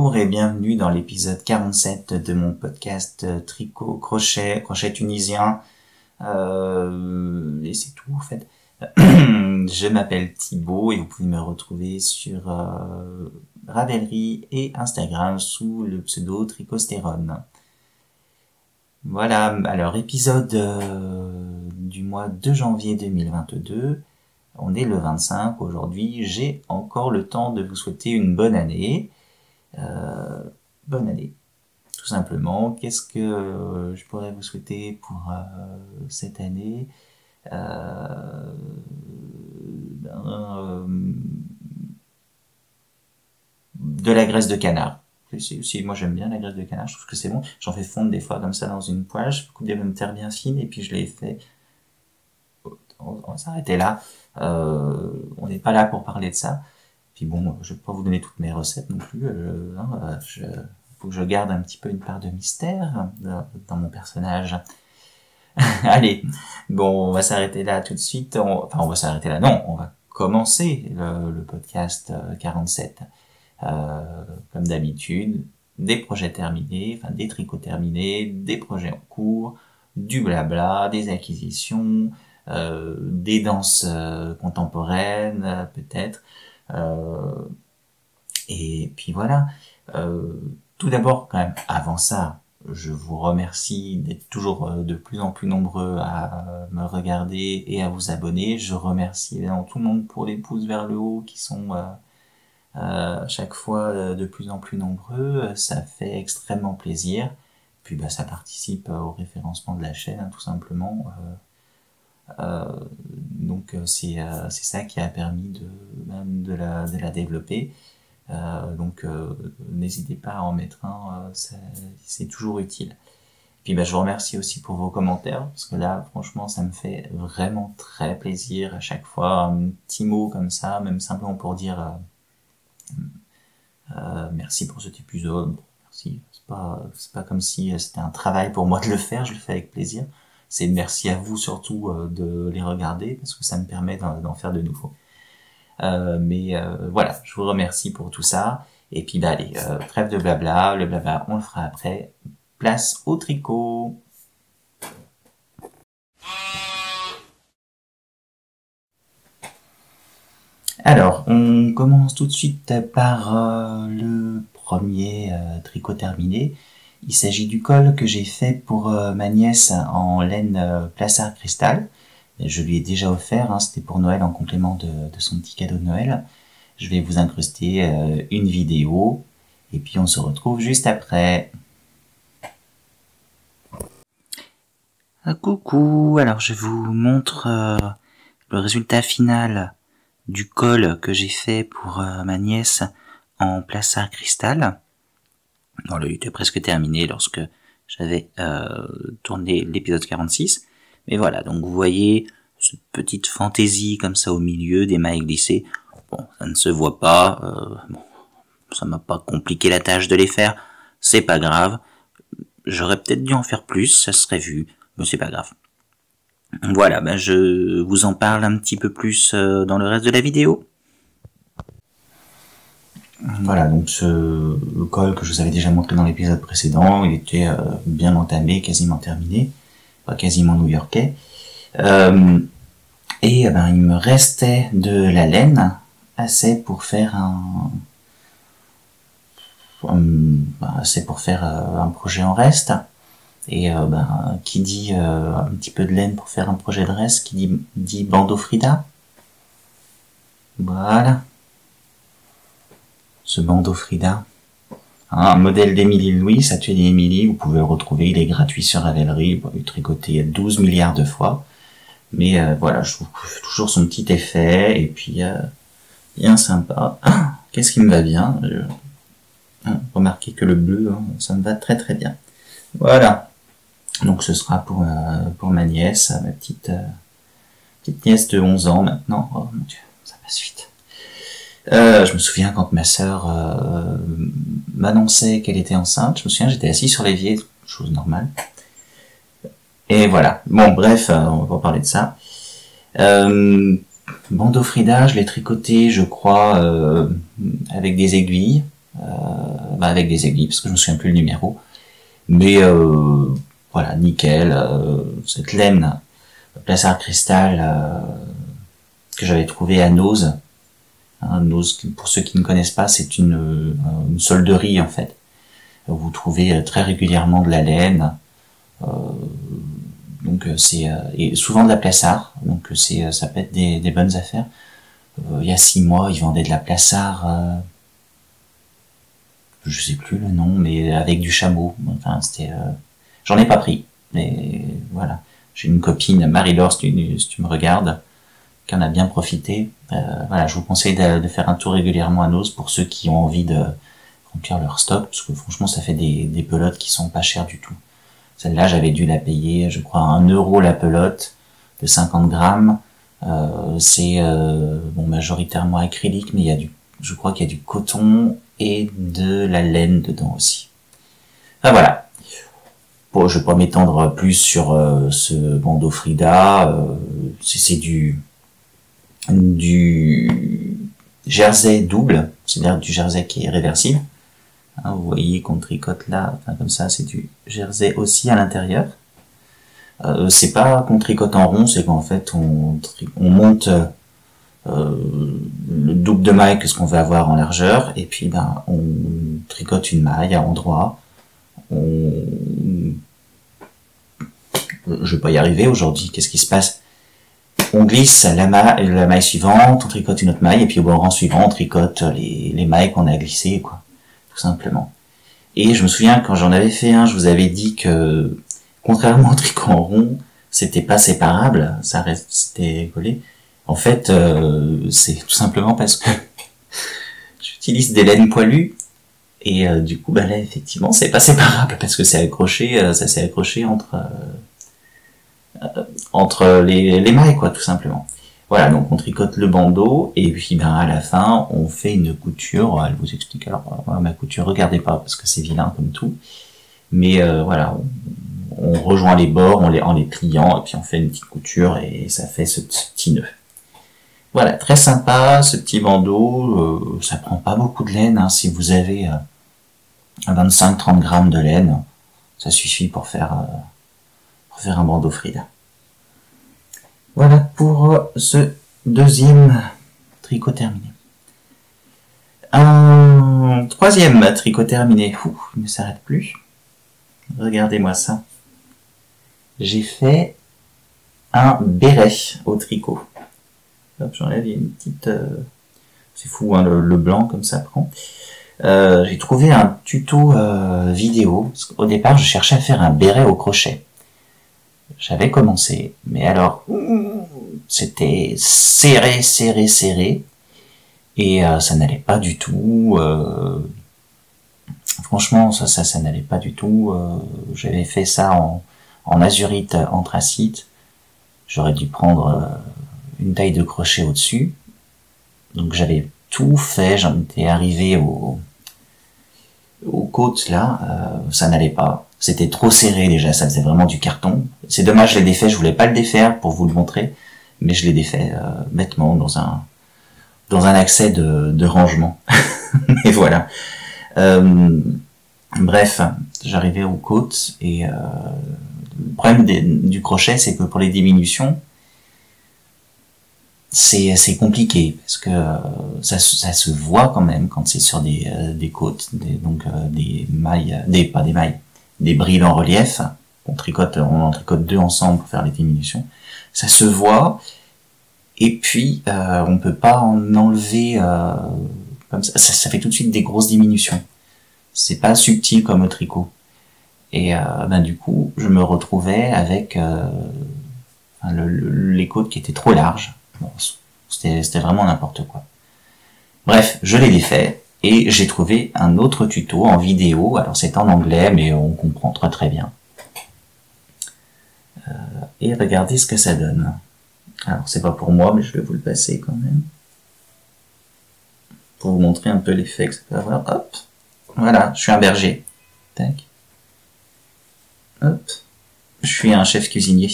Bonjour et bienvenue dans l'épisode 47 de mon podcast Tricot, Crochet tunisien. Et c'est tout en fait. Je m'appelle Thibaut et vous pouvez me retrouver sur Ravelry et Instagram sous le pseudo Tricostérone. Voilà, alors épisode du mois de janvier 2022. On est le 25 aujourd'hui. J'ai encore le temps de vous souhaiter une bonne année. Bonne année, tout simplement. Qu'est-ce que je pourrais vous souhaiter pour cette année? De la graisse de canard. Moi j'aime bien la graisse de canard, je trouve que c'est bon. J'en fais fondre des fois comme ça dans une poêle, je coupe des pommes de terre bien fines et puis je les fais. On va s'arrêter là. On n'est pas là pour parler de ça. Puis bon, je vais pas vous donner toutes mes recettes non plus. Faut que je garde un petit peu une part de mystère dans mon personnage. Allez, bon, on va s'arrêter là tout de suite. On va s'arrêter là. Non, on va commencer le podcast 47. Comme d'habitude, des projets terminés, enfin des tricots terminés, des projets en cours, du blabla, des acquisitions, des danses contemporaines peut-être. Et puis voilà. Tout d'abord, quand même, avant ça, je vous remercie d'être toujours de plus en plus nombreux à me regarder et à vous abonner. Je remercie évidemment tout le monde pour les pouces vers le haut qui sont chaque fois de plus en plus nombreux. Ça fait extrêmement plaisir. Puis ça participe au référencement de la chaîne, hein, tout simplement. Donc c'est ça qui a permis de la développer. Donc n'hésitez pas à en mettre un, c'est toujours utile. Puis je vous remercie aussi pour vos commentaires, parce que là franchement ça me fait vraiment très plaisir à chaque fois, un petit mot comme ça, même simplement pour dire merci pour cet épisode. Merci, c'est pas comme si c'était un travail pour moi de le faire, je le fais avec plaisir. C'est merci à vous surtout de les regarder, parce que ça me permet d'en faire de nouveaux. Voilà, je vous remercie pour tout ça. Et puis allez, trêve de blabla, le blabla on le fera après. Place au tricot. Alors, on commence tout de suite par le premier tricot terminé. Il s'agit du col que j'ai fait pour ma nièce en laine Plassard Cristal. Je lui ai déjà offert, hein, c'était pour Noël en complément de son petit cadeau de Noël. Je vais vous incruster une vidéo et puis on se retrouve juste après. Coucou, alors je vous montre le résultat final du col que j'ai fait pour ma nièce en Plassard Cristal. Bon, il était presque terminé lorsque j'avais tourné l'épisode 46. Mais voilà, donc vous voyez cette petite fantaisie comme ça au milieu, des mailles glissées. Bon, ça ne se voit pas. Bon, ça m'a pas compliqué la tâche de les faire. C'est pas grave. J'aurais peut-être dû en faire plus, ça serait vu. Mais c'est pas grave. Voilà, je vous en parle un petit peu plus dans le reste de la vidéo. Voilà, donc le col que je vous avais déjà montré dans l'épisode précédent, il était bien entamé, quasiment terminé, pas quasiment new-yorkais. Et il me restait de la laine assez pour faire un projet en reste. Et qui dit un petit peu de laine pour faire un projet de reste, qui dit bandeau Frida. Voilà. Ce bandeau Frida. Un modèle d'Émilie Louis, atelier Émilie, vous pouvez le retrouver, il est gratuit sur Ravelry, il est tricoté 12 milliards de fois. Mais voilà, je trouve qu'il fait toujours son petit effet, et puis bien sympa. Ah, qu'est-ce qui me va bien. Remarquez que le bleu, hein, ça me va très très bien. Voilà. Donc ce sera pour ma nièce, ma petite nièce de 11 ans maintenant. Oh mon Dieu, ça passe vite. Je me souviens quand ma sœur m'annonçait qu'elle était enceinte, je me souviens j'étais assis sur l'évier, chose normale. Et voilà. Bon bref, on va pas parler de ça. Bandeau Frida, je l'ai tricoté, je crois, avec des aiguilles. avec des aiguilles, parce que je me souviens plus le numéro. Mais voilà, nickel. Cette laine Plassard Cristal que j'avais trouvée à Noz. Noz, pour ceux qui ne connaissent pas, c'est une solderie en fait. Vous trouvez très régulièrement de la laine. Donc c'est et souvent de la Plassard. Donc ça peut être des bonnes affaires. Il y a 6 mois, ils vendaient de la Plassard. Je sais plus le nom, mais avec du chameau. Enfin, c'était. J'en ai pas pris, mais voilà. J'ai une copine, Marie-Laure, si tu me regardes, qui en a bien profité. Voilà, je vous conseille de faire un tour régulièrement à Noz pour ceux qui ont envie de remplir leur stock, parce que franchement, ça fait des pelotes qui sont pas chères du tout. Celle-là, j'avais dû la payer, je crois, 1 euro la pelote de 50 grammes. C'est majoritairement acrylique, mais je crois qu'il y a du coton et de la laine dedans aussi. Enfin voilà. Bon, je vais pas m'étendre plus sur ce bandeau Frida. C'est du jersey double, c'est-à-dire du jersey qui est réversible. Hein, vous voyez qu'on tricote là, enfin comme ça, c'est du jersey aussi à l'intérieur. C'est pas qu'on tricote en rond, c'est qu'en fait on monte le double de maille que ce qu'on veut avoir en largeur, et puis on tricote une maille à endroit. Je vais pas y arriver aujourd'hui. Qu'est-ce qui se passe? On glisse la maille suivante, on tricote une autre maille, et puis au rang suivant, on tricote les mailles qu'on a glissées, quoi, tout simplement. Et je me souviens quand j'en avais fait un, je vous avais dit que contrairement au tricot en rond, c'était pas séparable, ça restait collé. En fait, c'est tout simplement parce que j'utilise des laines poilues et du coup, là, effectivement, c'est pas séparable parce que c'est accroché, ça s'est accroché entre les mailles, quoi, tout simplement. Voilà, donc on tricote le bandeau et puis à la fin, on fait une couture. Elle vous explique. Alors ma couture, regardez pas parce que c'est vilain comme tout, mais voilà. On rejoint les bords en les pliant et puis on fait une petite couture et ça fait ce petit nœud. Voilà, très sympa ce petit bandeau. Ça prend pas beaucoup de laine. Hein, si vous avez 25-30 grammes de laine, ça suffit pour faire un bandeau Frida. Voilà pour ce deuxième tricot terminé. Un troisième tricot terminé. Il ne s'arrête plus. Regardez-moi ça. J'ai fait un béret au tricot. Hop, j'enlève, il y a une petite... c'est fou, hein, le blanc comme ça prend. J'ai trouvé un tuto vidéo. Au départ, je cherchais à faire un béret au crochet. J'avais commencé, mais alors, c'était serré, serré, serré. Et ça n'allait pas du tout. Franchement, ça n'allait pas du tout. J'avais fait ça en azurite anthracite. J'aurais dû prendre une taille de crochet au-dessus. Donc j'avais tout fait, j'en étais arrivé aux côtes là, ça n'allait pas. C'était trop serré déjà, ça faisait vraiment du carton. C'est dommage, je l'ai défait, je voulais pas le défaire pour vous le montrer, mais je l'ai défait bêtement dans un accès de rangement. Et voilà. Bref, j'arrivais aux côtes et le problème du crochet, c'est que pour les diminutions, c'est compliqué parce que ça se voit quand même quand c'est sur des côtes, des mailles, des brides en relief. On en tricote 2 ensemble pour faire les diminutions. Ça se voit et puis on peut pas en enlever comme ça. Ça fait tout de suite des grosses diminutions. C'est pas subtil comme au tricot. Et du coup, je me retrouvais avec les côtes qui étaient trop larges. Bon, c'était vraiment n'importe quoi. Bref, je l'ai défait et j'ai trouvé un autre tuto en vidéo. Alors c'est en anglais, mais on comprend très très bien. Et regardez ce que ça donne. Alors c'est pas pour moi, mais je vais vous le passer quand même. Pour vous montrer un peu l'effet que ça peut avoir. Hop, voilà, je suis un berger. Tac. Hop, je suis un chef cuisinier.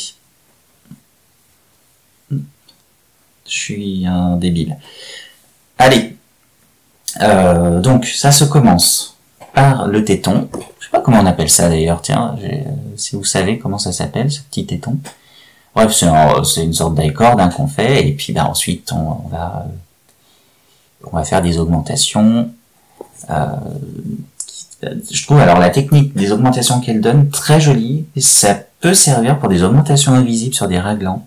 Je suis un débile. Allez, donc ça se commence par le téton. Je sais pas comment on appelle ça d'ailleurs, tiens, si vous savez comment ça s'appelle, ce petit téton. Bref, c'est une sorte d'i-cord qu'on fait, et puis bah, ensuite on va faire des augmentations. Je trouve alors la technique des augmentations qu'elle donne très jolie, et ça peut servir pour des augmentations invisibles sur des raglans.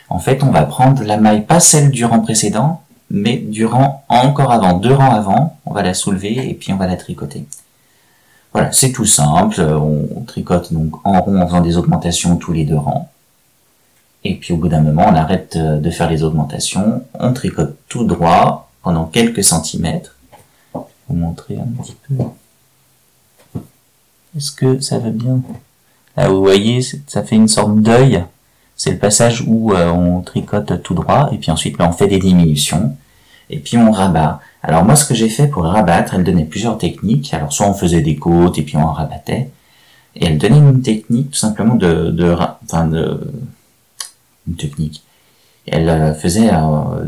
En fait, on va prendre la maille, pas celle du rang précédent, mais du rang encore avant, 2 rangs avant, on va la soulever et puis on va la tricoter. Voilà, c'est tout simple, on tricote donc en rond en faisant des augmentations tous les 2 rangs. Et puis au bout d'un moment, on arrête de faire les augmentations, on tricote tout droit pendant quelques centimètres. Je vais vous montrer un petit peu. Est-ce que ça va bien? Là, vous voyez, ça fait une sorte d'œil. C'est le passage où on tricote tout droit, et puis ensuite là, on fait des diminutions, et puis on rabat. Alors moi, ce que j'ai fait pour rabattre, elle donnait plusieurs techniques. Alors soit on faisait des côtes, et puis on rabattait, et elle donnait une technique tout simplement une technique. Elle faisait un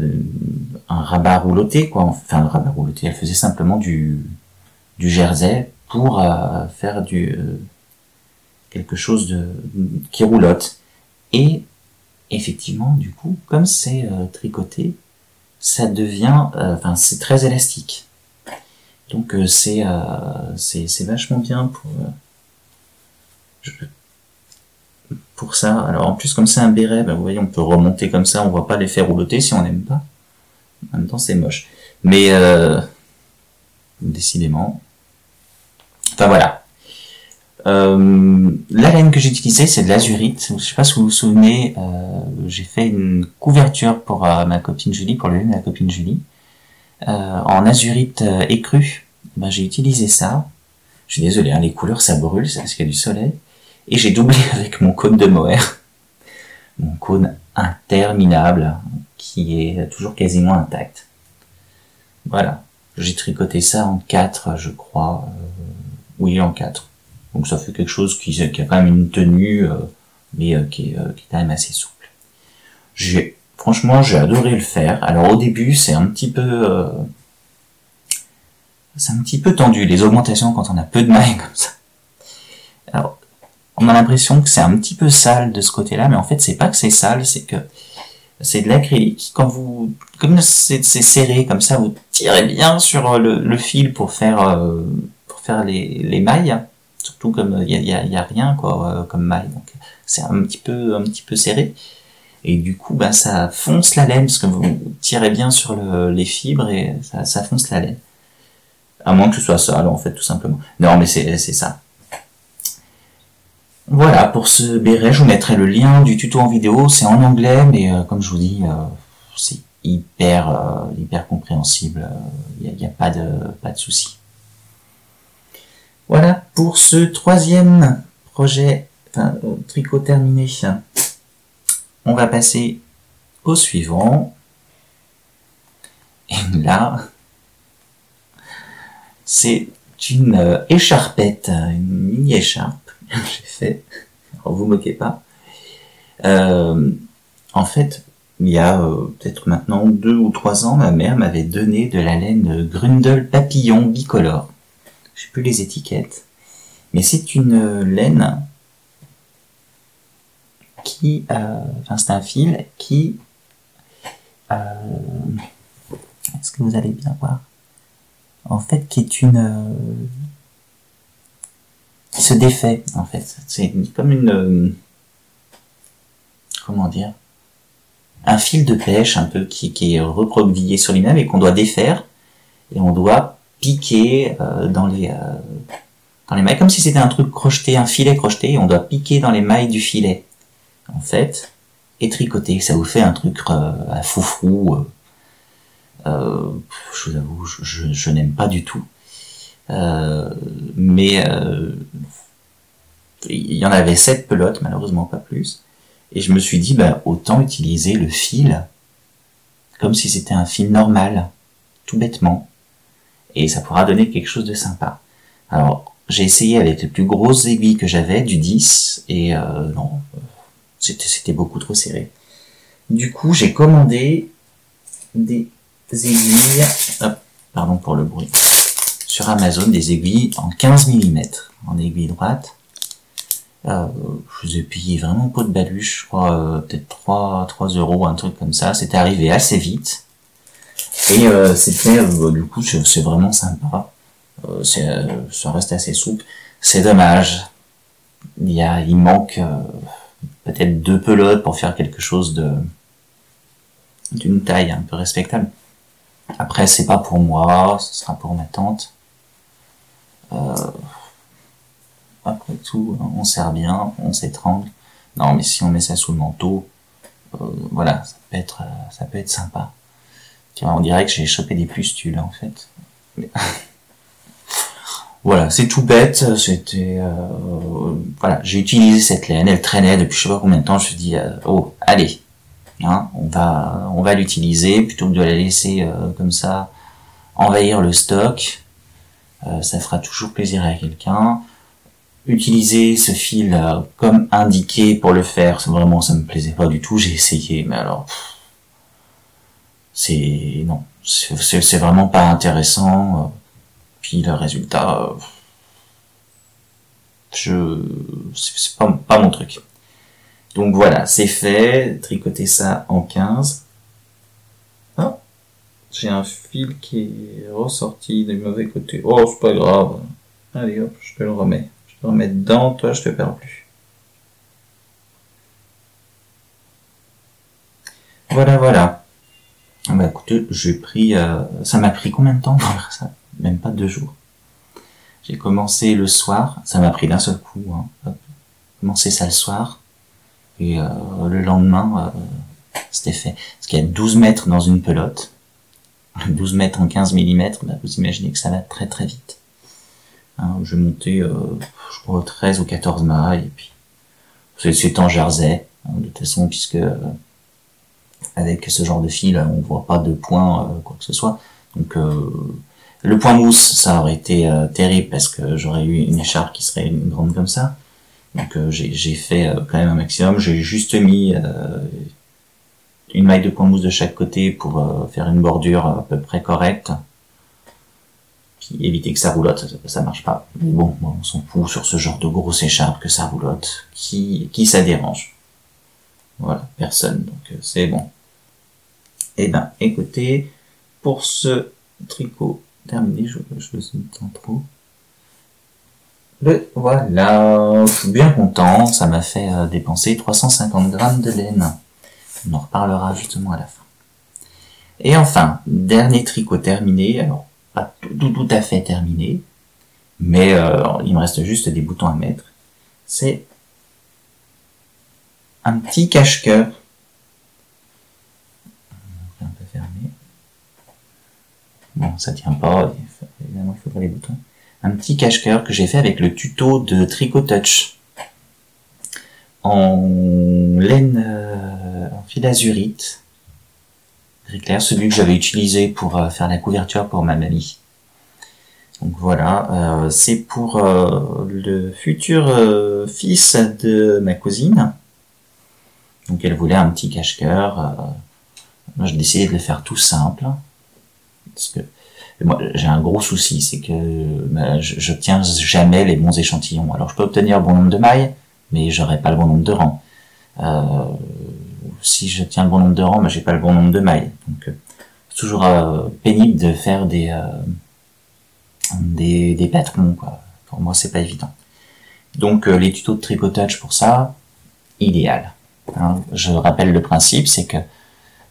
rabat rouloté, quoi. Enfin, un rabat rouloté. Elle faisait simplement du jersey pour faire quelque chose qui roulotte. Et effectivement, du coup, comme c'est tricoté, ça devient, c'est très élastique. Donc c'est vachement bien pour ça. Alors en plus, comme c'est un béret, vous voyez, on peut remonter comme ça, on voit pas l'effet rouloté si on n'aime pas. En même temps, c'est moche. Mais décidément. Enfin voilà. La laine que j'ai utilisée, c'est de l'azurite. Je sais pas si vous vous souvenez, j'ai fait une couverture pour ma copine Julie, pour le lait de ma copine Julie, en azurite écru. Ben, j'ai utilisé ça. Je suis désolé, hein, les couleurs ça brûle, c'est parce qu'il y a du soleil. Et j'ai doublé avec mon cône de mohair, mon cône interminable, qui est toujours quasiment intact. Voilà. J'ai tricoté ça en 4, je crois. Oui, en 4. Donc ça fait quelque chose qui a quand même une tenue, mais qui est quand même assez souple. Franchement, j'ai adoré le faire. Alors au début, c'est un petit peu tendu, les augmentations quand on a peu de mailles comme ça. Alors, on a l'impression que c'est un petit peu sale de ce côté-là, mais en fait, c'est pas que c'est sale, c'est que c'est de l'acrylique. Comme c'est serré comme ça, vous tirez bien sur le fil pour faire les mailles. Surtout comme il y a rien quoi comme maille, donc c'est un petit peu serré. Et du coup, ben ça fonce la laine parce que vous tirez bien sur les fibres et ça fonce la laine. À moins que ce soit ça, alors en fait tout simplement. Non, mais c'est ça. Voilà, pour ce béret, je vous mettrai le lien du tuto en vidéo. C'est en anglais, mais comme je vous dis, c'est hyper compréhensible. Il n'y a pas de souci. Voilà pour ce 3e projet, tricot terminé. On va passer au suivant. Et là, c'est une écharpette, une mini écharpe que j'ai fait. Alors vous moquez pas. En fait, il y a peut-être maintenant 2 ou 3 ans, ma mère m'avait donné de la laine Grundel Papillon bicolore. Je sais plus les étiquettes, mais c'est une laine qui, c'est un fil qui, est-ce que vous allez bien voir? En fait, qui se défait, en fait. C'est comme une, comment dire, un fil de pêche un peu qui est recroquevillé sur lui-même et qu'on doit défaire, et on doit piquer dans les mailles, comme si c'était un truc crocheté, un filet crocheté, et on doit piquer dans les mailles du filet, en fait, et tricoter. Ça vous fait un truc à foufrou. Je vous avoue, je n'aime pas du tout. Mais il y en avait 7 pelotes, malheureusement pas plus. Et je me suis dit, autant utiliser le fil comme si c'était un fil normal, tout bêtement. Et ça pourra donner quelque chose de sympa. Alors, j'ai essayé avec les plus grosses aiguilles que j'avais, du 10, et non, c'était beaucoup trop serré. Du coup, j'ai commandé des aiguilles, pardon pour le bruit, sur Amazon des aiguilles en 15 mm, en aiguille droite. Je les ai payés vraiment pas de baluche, je crois, peut-être 3 euros, un truc comme ça. C'était arrivé assez vite. Et c'était, du coup, c'est vraiment sympa. Ça reste assez souple. C'est dommage. Il manque peut-être 2 pelotes pour faire quelque chose d'une taille un peu respectable. Après, c'est pas pour moi, ce sera pour ma tante. Après tout, on serre bien, on s'étrangle. Non, mais si on met ça sous le manteau, voilà, ça peut être sympa. Tu vois, on dirait que j'ai chopé des pustules, en fait. Mais... Voilà, c'est tout bête, c'était... voilà, j'ai utilisé cette laine, elle traînait depuis je sais pas combien de temps, je me suis dit, oh, allez, hein, on va l'utiliser, plutôt que de la laisser comme ça, envahir le stock, ça fera toujours plaisir à quelqu'un. Utiliser ce fil comme indiqué pour le faire, vraiment ça me plaisait pas du tout, j'ai essayé, mais alors c'est vraiment pas intéressant. Puis le résultat, c'est pas mon truc. Donc voilà, c'est fait, tricoter ça en 15. Ah, j'ai un fil qui est ressorti du mauvais côté. Oh, c'est pas grave. Allez hop, je te le remets. Je te remets dedans, toi je te perds plus. Voilà. Bah écoutez, ça m'a pris combien de temps pour faire ça? Même pas 2 jours. J'ai commencé le soir, ça m'a pris d'un seul coup, hein. J'ai commencé ça le soir, et le lendemain, c'était fait. Parce qu'il y a 12 mètres dans une pelote, 12 mètres en 15 mm, bah vous imaginez que ça va très très vite. Hein, je montais, je crois, 13 ou 14 mailles, et puis c'est en jersey, hein, de toute façon, puisque avec ce genre de fil, on voit pas de point, quoi que ce soit. Donc le point mousse, ça aurait été terrible parce que j'aurais eu une écharpe qui serait grande comme ça. Donc j'ai fait quand même un maximum. J'ai juste mis une maille de point mousse de chaque côté pour faire une bordure à peu près correcte. Puis éviter que ça roulotte, ça marche pas. Mais bon, on s'en fout sur ce genre de grosse écharpe que ça roulotte. Qui ça dérange? Voilà, personne. Donc c'est bon. Eh ben, écoutez, pour ce tricot terminé, je le sens trop. Voilà, je suis bien content, ça m'a fait dépenser 350 grammes de laine. On en reparlera justement à la fin. Et enfin, dernier tricot terminé, alors pas tout à fait terminé, mais il me reste juste des boutons à mettre. C'est un petit cache-cœur. Un peu fermé. Bon, ça tient pas, évidemment il faudrait les boutons. Un petit cache-cœur que j'ai fait avec le tuto de Tricot Touch. En laine, en fil azurite. Gris clair, celui que j'avais utilisé pour faire la couverture pour ma mamie. Donc voilà, c'est pour le futur fils de ma cousine. Donc elle voulait un petit cache-cœur. Moi j'ai décidé de le faire tout simple. Parce que moi j'ai un gros souci, c'est que j'obtiens jamais les bons échantillons. Alors je peux obtenir le bon nombre de mailles, mais j'aurai pas le bon nombre de rangs. Si j'obtiens le bon nombre de rangs, j'ai pas le bon nombre de mailles. Donc c'est toujours pénible de faire des patrons, quoi. Pour moi c'est pas évident. Donc les tutos de tricotage pour ça, idéal. Hein, je rappelle le principe, c'est que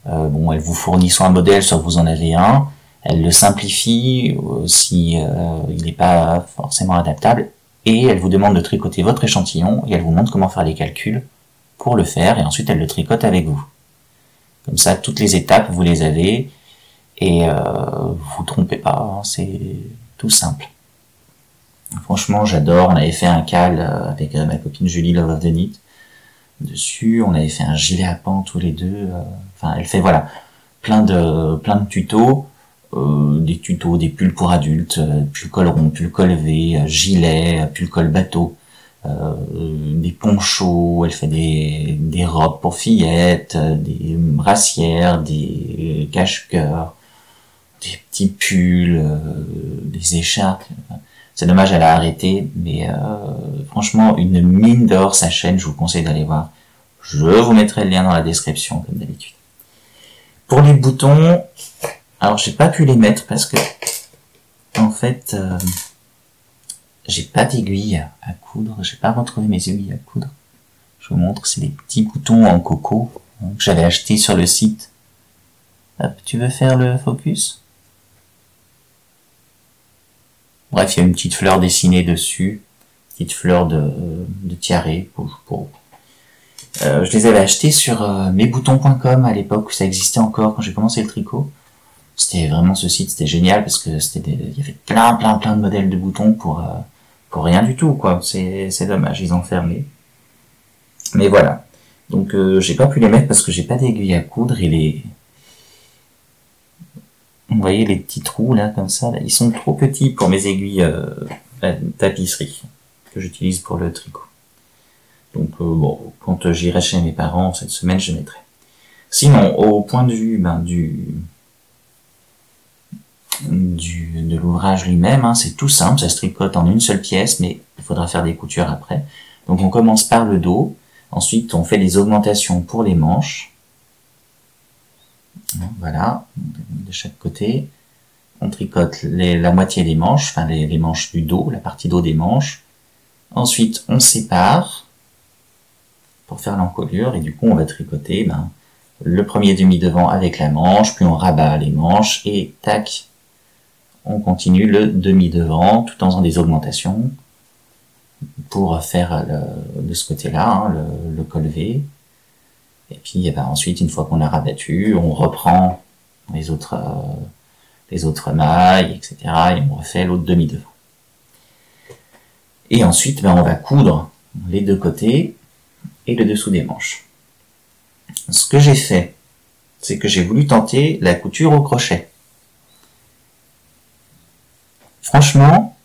bon, elle vous fournit soit un modèle, soit vous en avez un. Elle le simplifie si il n'est pas forcément adaptable, et elle vous demande de tricoter votre échantillon et elle vous montre comment faire les calculs pour le faire, et ensuite elle le tricote avec vous. Comme ça, toutes les étapes vous les avez et vous trompez pas, hein, c'est tout simple. Franchement, j'adore. On avait fait un cal avec ma copine Julie Love of the Knit dessus. On avait fait un gilet à pans tous les deux. Enfin, elle fait voilà plein de tutos. Des tutos, des pulls pour adultes, pull col rond, pull col V, gilet, pull col bateau, des ponchos, elle fait des robes pour fillettes, des brassières, des cache-cœurs. des petits pulls, des écharpes. C'est dommage, elle a arrêté, mais franchement, une mine d'or, sa chaîne, je vous conseille d'aller voir. Je vous mettrai le lien dans la description, comme d'habitude. Pour les boutons, alors j'ai pas pu les mettre parce que, en fait, j'ai pas d'aiguille à coudre, j'ai pas retrouvé mes aiguilles à coudre. Je vous montre, c'est des petits boutons en coco que j'avais acheté sur le site. Hop, tu veux faire le focus? Bref, il y a une petite fleur dessinée dessus, petite fleur de tiare. Je les avais achetés sur mesboutons.com à l'époque où ça existait encore quand j'ai commencé le tricot. C'était vraiment ce site, c'était génial parce que il y avait plein de modèles de boutons pour rien du tout, quoi. C'est dommage, ils ont fermé. Mais voilà. Donc j'ai pas pu les mettre parce que j'ai pas d'aiguille à coudre et vous voyez les petits trous là, comme ça, là, ils sont trop petits pour mes aiguilles tapisserie que j'utilise pour le tricot. Donc bon, quand j'irai chez mes parents cette semaine, je mettrai. Sinon, au point de vue de l'ouvrage lui-même, hein, c'est tout simple, ça se tricote en une seule pièce, mais il faudra faire des coutures après. Donc on commence par le dos, ensuite on fait les augmentations pour les manches. Voilà, de chaque côté. On tricote la moitié des manches, enfin les manches du dos, la partie dos des manches. Ensuite, on sépare pour faire l'encolure et du coup, on va tricoter le premier demi-devant avec la manche, puis on rabat les manches et tac, on continue le demi-devant tout en faisant des augmentations pour faire de ce côté-là, hein, le col V. Et puis ensuite, une fois qu'on a rabattu, on reprend les autres mailles, etc. Et on refait l'autre demi-devant. Et ensuite, on va coudre les deux côtés et le dessous des manches. Ce que j'ai fait, c'est que j'ai voulu tenter la couture au crochet. Franchement,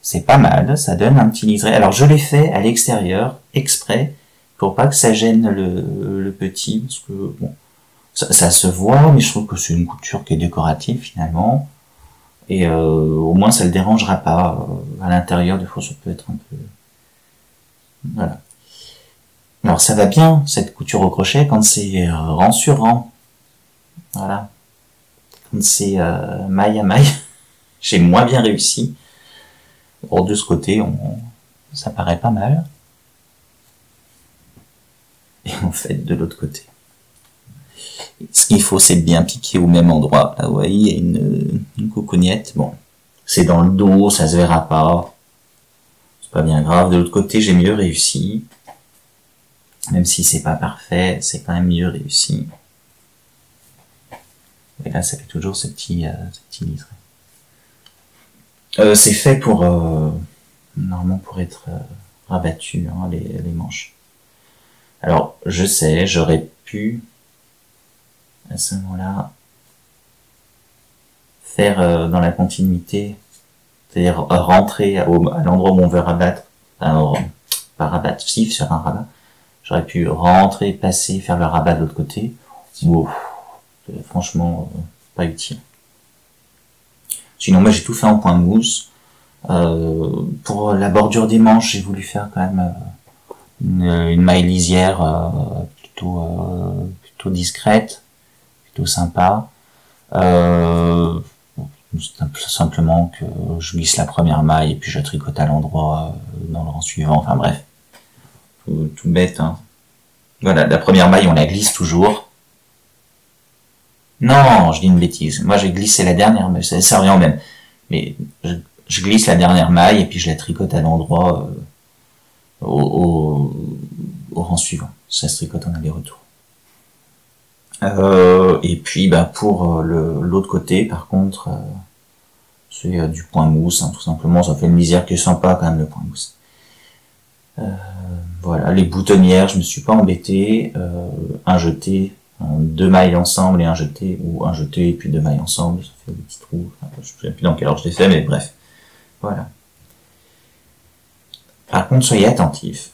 c'est pas mal, ça donne un petit liseré. Alors je l'ai fait à l'extérieur, exprès, pour pas que ça gêne le petit, parce que bon, ça se voit, mais je trouve que c'est une couture qui est décorative finalement, et au moins ça le dérangera pas. À l'intérieur, des fois ça peut être un peu... Voilà. Alors ça va bien, cette couture au crochet, quand c'est rang sur rang. Voilà. Quand c'est maille à maille, j'ai moins bien réussi. Bon, de ce côté, ça paraît pas mal. Et en fait, de l'autre côté. Ce qu'il faut, c'est bien piquer au même endroit. Là, vous voyez, il y a une cocognette. Bon, c'est dans le dos, ça se verra pas. C'est pas bien grave. De l'autre côté, j'ai mieux réussi. Même si c'est pas parfait, c'est quand même mieux réussi. Et là, ça fait toujours ce petit liseré. C'est fait pour normalement pour être rabattu, hein, les manches. Alors je sais, j'aurais pu à ce moment-là faire dans la continuité, c'est-à-dire rentrer à l'endroit où on veut rabattre, alors pas rabattre, si sur un rabat. J'aurais pu rentrer, passer, faire le rabat de l'autre côté. Bon, franchement pas utile. Sinon, moi, j'ai tout fait en point mousse. Pour la bordure des manches, j'ai voulu faire quand même une maille lisière plutôt discrète, plutôt sympa. Simplement que je glisse la première maille et puis je tricote à l'endroit dans le rang suivant. Enfin bref, tout bête. Hein. Voilà, la première maille, on la glisse toujours. Non, je dis une bêtise. Moi, j'ai glissé la dernière maille. Ça revient au même. Mais je glisse la dernière maille et puis je la tricote à l'endroit au rang suivant. Ça se tricote en aller-retour. Et puis, pour l'autre côté, par contre, c'est du point mousse. Hein, tout simplement, ça fait une lisière qui est sympa quand même, le point mousse. Voilà, les boutonnières, je me suis pas embêté. Un jeté. 2 mailles ensemble et un jeté, ou un jeté et puis 2 mailles ensemble, ça fait des petits trous, enfin, je ne sais plus dans quel ordre je l'ai fait, mais bref, voilà. Par contre, soyez attentifs,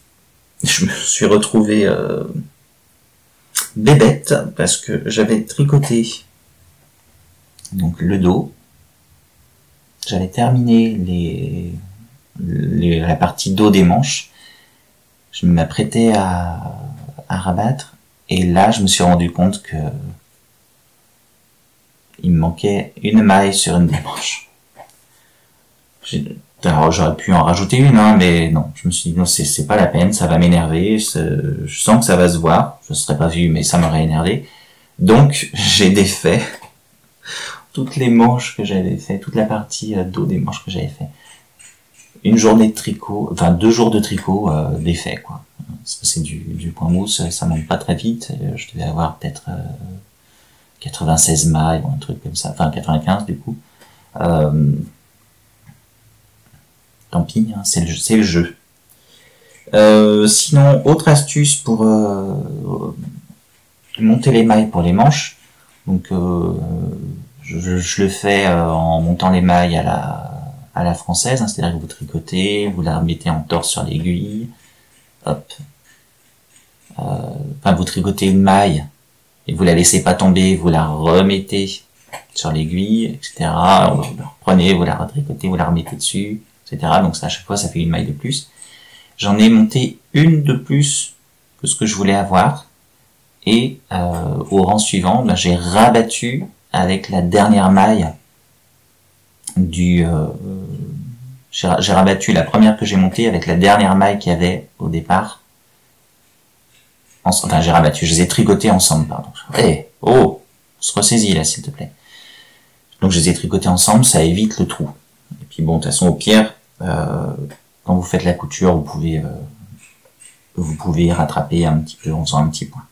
je me suis retrouvé bébête, parce que j'avais tricoté Donc le dos. J'avais terminé la partie dos des manches. Je m'apprêtais à rabattre. Et là, je me suis rendu compte que il me manquait une maille sur une des manches. Alors, j'aurais pu en rajouter une, hein, mais non. Je me suis dit, non, c'est pas la peine, ça va m'énerver. Je sens que ça va se voir. Je ne serais pas vu, mais ça m'aurait énervé. Donc, j'ai défait toutes les manches que j'avais fait, toute la partie dos des manches que j'avais fait. Une journée de tricot, enfin 2 jours de tricot défait, quoi. Parce que c'est du point mousse, ça monte pas très vite. Je devais avoir peut-être 96 mailles ou un truc comme ça, enfin 95 du coup. Tant pis, hein, c'est le jeu. Sinon, autre astuce pour monter les mailles pour les manches. Donc je le fais en montant les mailles à la française, hein, c'est-à-dire que vous tricotez, vous la mettez en torse sur l'aiguille, hop. Enfin, vous tricotez une maille et vous la laissez pas tomber, vous la remettez sur l'aiguille, etc. Vous la reprenez, vous la retricotez, vous la remettez dessus, etc. Donc ça, à chaque fois, ça fait une maille de plus. J'en ai monté une de plus que ce que je voulais avoir. Et au rang suivant, ben, j'ai rabattu avec la dernière maille j'ai rabattu la première que j'ai montée avec la dernière maille qu'il y avait au départ. Enfin, j'ai rabattu, je les ai tricotés ensemble, pardon. On se ressaisit là, s'il te plaît. Donc je les ai tricotés ensemble, ça évite le trou. Et puis bon, de toute façon, au pire, quand vous faites la couture, vous pouvez rattraper un petit peu en faisant un petit point.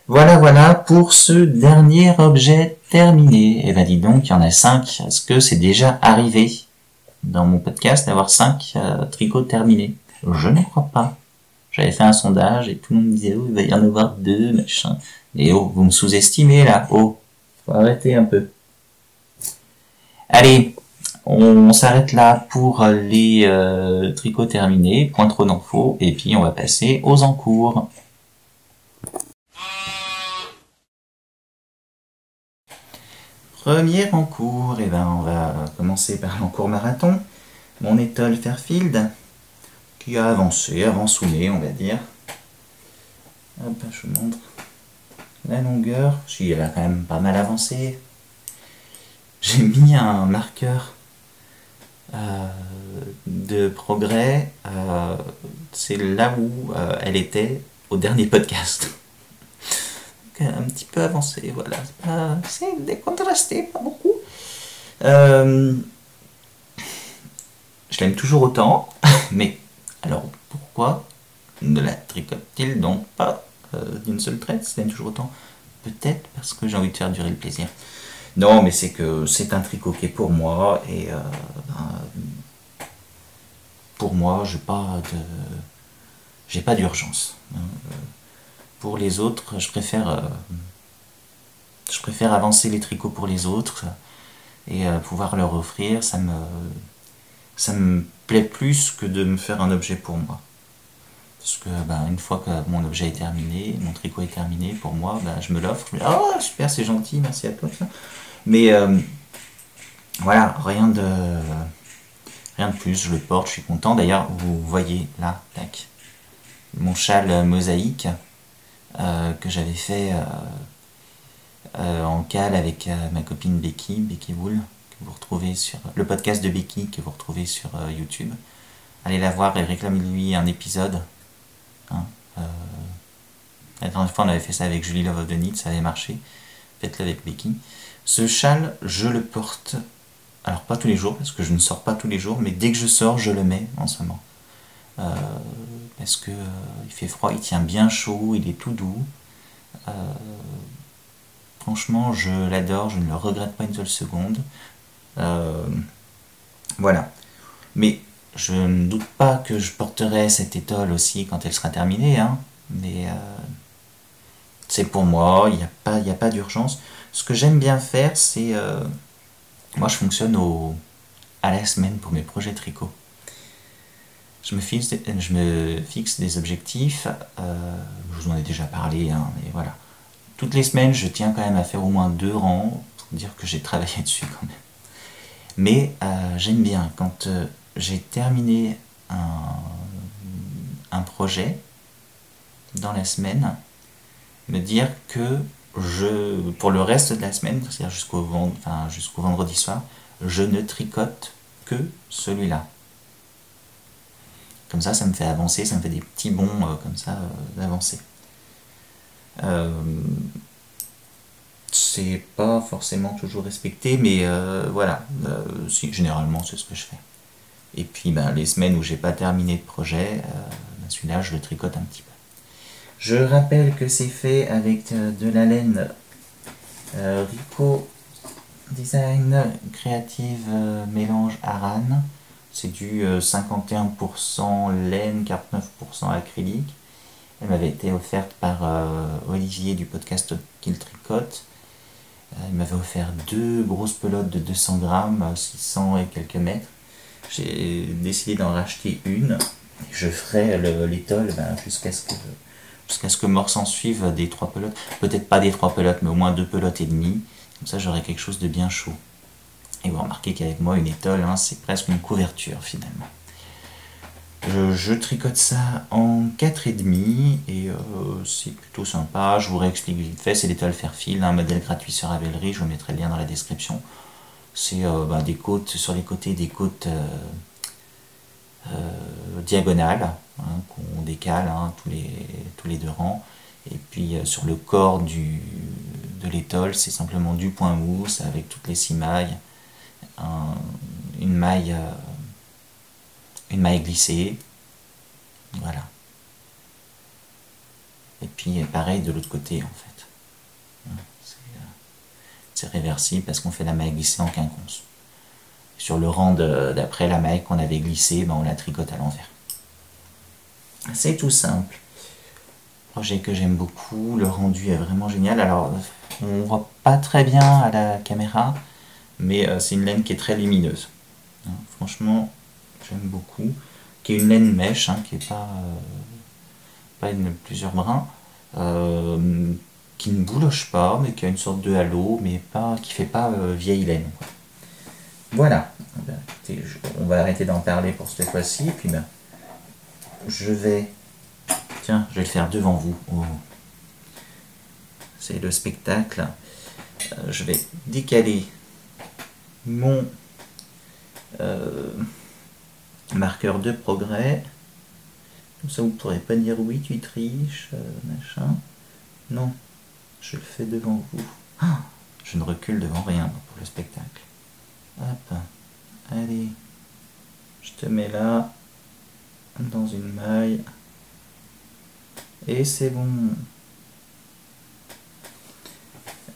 Voilà pour ce dernier objet terminé. Et ben dis donc, il y en a 5. Est-ce que c'est déjà arrivé dans mon podcast d'avoir 5 tricots terminés? Je ne crois pas. J'avais fait un sondage et tout le monde me disait, oh, il va y en avoir 2, machin. Et oh, vous me sous-estimez là. Oh, faut arrêter un peu. Allez, on s'arrête là pour les tricots terminés. Point trop d'infos. Et puis on va passer aux encours. Premier encours, et ben on va commencer par l'encours marathon. Mon étole Fairfield, qui a avancé, avançonné, on va dire. Hop, je vous montre la longueur. Si, elle a quand même pas mal avancé. J'ai mis un marqueur de progrès. C'est là où elle était au dernier podcast. Un petit peu avancé, voilà. C'est décontrasté, pas beaucoup. Je l'aime toujours autant, mais alors pourquoi ne la tricote-t-il donc pas d'une seule traite? Je l'aime toujours autant. Peut-être parce que j'ai envie de faire durer le plaisir. Non, mais c'est que c'est un tricot qui est pour moi, et pour moi, j'ai pas d'urgence. Pour les autres, je préfère avancer les tricots pour les autres et pouvoir leur offrir. Ça me plaît plus que de me faire un objet pour moi. Parce que une fois que mon objet est terminé, mon tricot est terminé, pour moi, je me l'offre. Je me dis, oh super, c'est gentil, merci à toi. Mais voilà, rien de plus. Je le porte, je suis content. D'ailleurs, vous voyez là, tac, mon châle mosaïque. Que j'avais fait en cale avec ma copine Becky Wool, que vous retrouvez sur le podcast de Becky, que vous retrouvez sur YouTube. Allez la voir et réclamez-lui un épisode. Hein, la dernière fois on avait fait ça avec Julie Love of the Knit, ça avait marché. Faites-le avec Becky. Ce châle, je le porte, alors pas tous les jours, parce que je ne sors pas tous les jours, mais dès que je sors, je le mets en ce moment. Parce que il fait froid, il tient bien chaud, il est tout doux. Franchement, je l'adore, je ne le regrette pas une seule seconde. Voilà. Mais je ne doute pas que je porterai cette étole aussi quand elle sera terminée. Hein. Mais c'est pour moi, il n'y a pas d'urgence. Ce que j'aime bien faire, c'est... moi, je fonctionne à la semaine pour mes projets tricot. Je me fixe des objectifs, je vous en ai déjà parlé, hein, mais voilà. Toutes les semaines, je tiens quand même à faire au moins 2 rangs, dire que j'ai travaillé dessus quand même. Mais j'aime bien quand j'ai terminé un projet dans la semaine, me dire que pour le reste de la semaine, c'est-à-dire jusqu'au vendredi soir, je ne tricote que celui-là. Comme ça me fait avancer, ça me fait des petits bonds comme ça d'avancer. C'est pas forcément toujours respecté, mais voilà, si, généralement c'est ce que je fais. Et puis les semaines où j'ai pas terminé de projet, celui-là je le tricote un petit peu. Je rappelle que c'est fait avec de la laine Rico Design Creative Mélange Aran. C'est du 51% laine, 49% acrylique. Elle m'avait été offerte par Olivier du podcast Qu'il Tricote. Il m'avait offert 2 grosses pelotes de 200 grammes, 600 et quelques mètres. J'ai décidé d'en racheter une. Je ferai l'étole jusqu'à ce que Mort s'en suive des 3 pelotes. Peut-être pas des 3 pelotes, mais au moins 2 pelotes et demie. Comme ça, j'aurai quelque chose de bien chaud. Et vous remarquez qu'avec moi, une étole, c'est presque une couverture finalement. Je tricote ça en 4,5 et c'est plutôt sympa. Je vous réexplique vite fait. C'est l'étole Fairfield, un modèle gratuit sur Ravelry. Je vous mettrai le lien dans la description. C'est des côtes, sur les côtés, des côtes diagonales qu'on décale tous les 2 rangs. Et puis sur le corps de l'étole, c'est simplement du point mousse avec toutes les 6 mailles, une maille glissée, voilà. Et puis pareil de l'autre côté en fait. C'est réversible parce qu'on fait la maille glissée en quinconce. Sur le rang d'après la maille qu'on avait glissée, on la tricote à l'envers. C'est tout simple. Projet que j'aime beaucoup, le rendu est vraiment génial. Alors on voit pas très bien à la caméra, mais c'est une laine qui est très lumineuse. Franchement, j'aime beaucoup. Qui est une laine mèche, qui est pas plusieurs brins, qui ne bouloche pas, mais qui a une sorte de halo, mais qui fait pas vieille laine. Quoi. Voilà. Écoutez, on va arrêter d'en parler pour cette fois-ci, et puis je vais le faire devant vous. Oh. C'est le spectacle. Je vais décaler mon marqueur de progrès. Comme ça, vous ne pourrez pas dire oui, tu triches, machin. Non, je le fais devant vous. Je ne recule devant rien pour le spectacle. Hop, allez, je te mets là, dans une maille. Et c'est bon.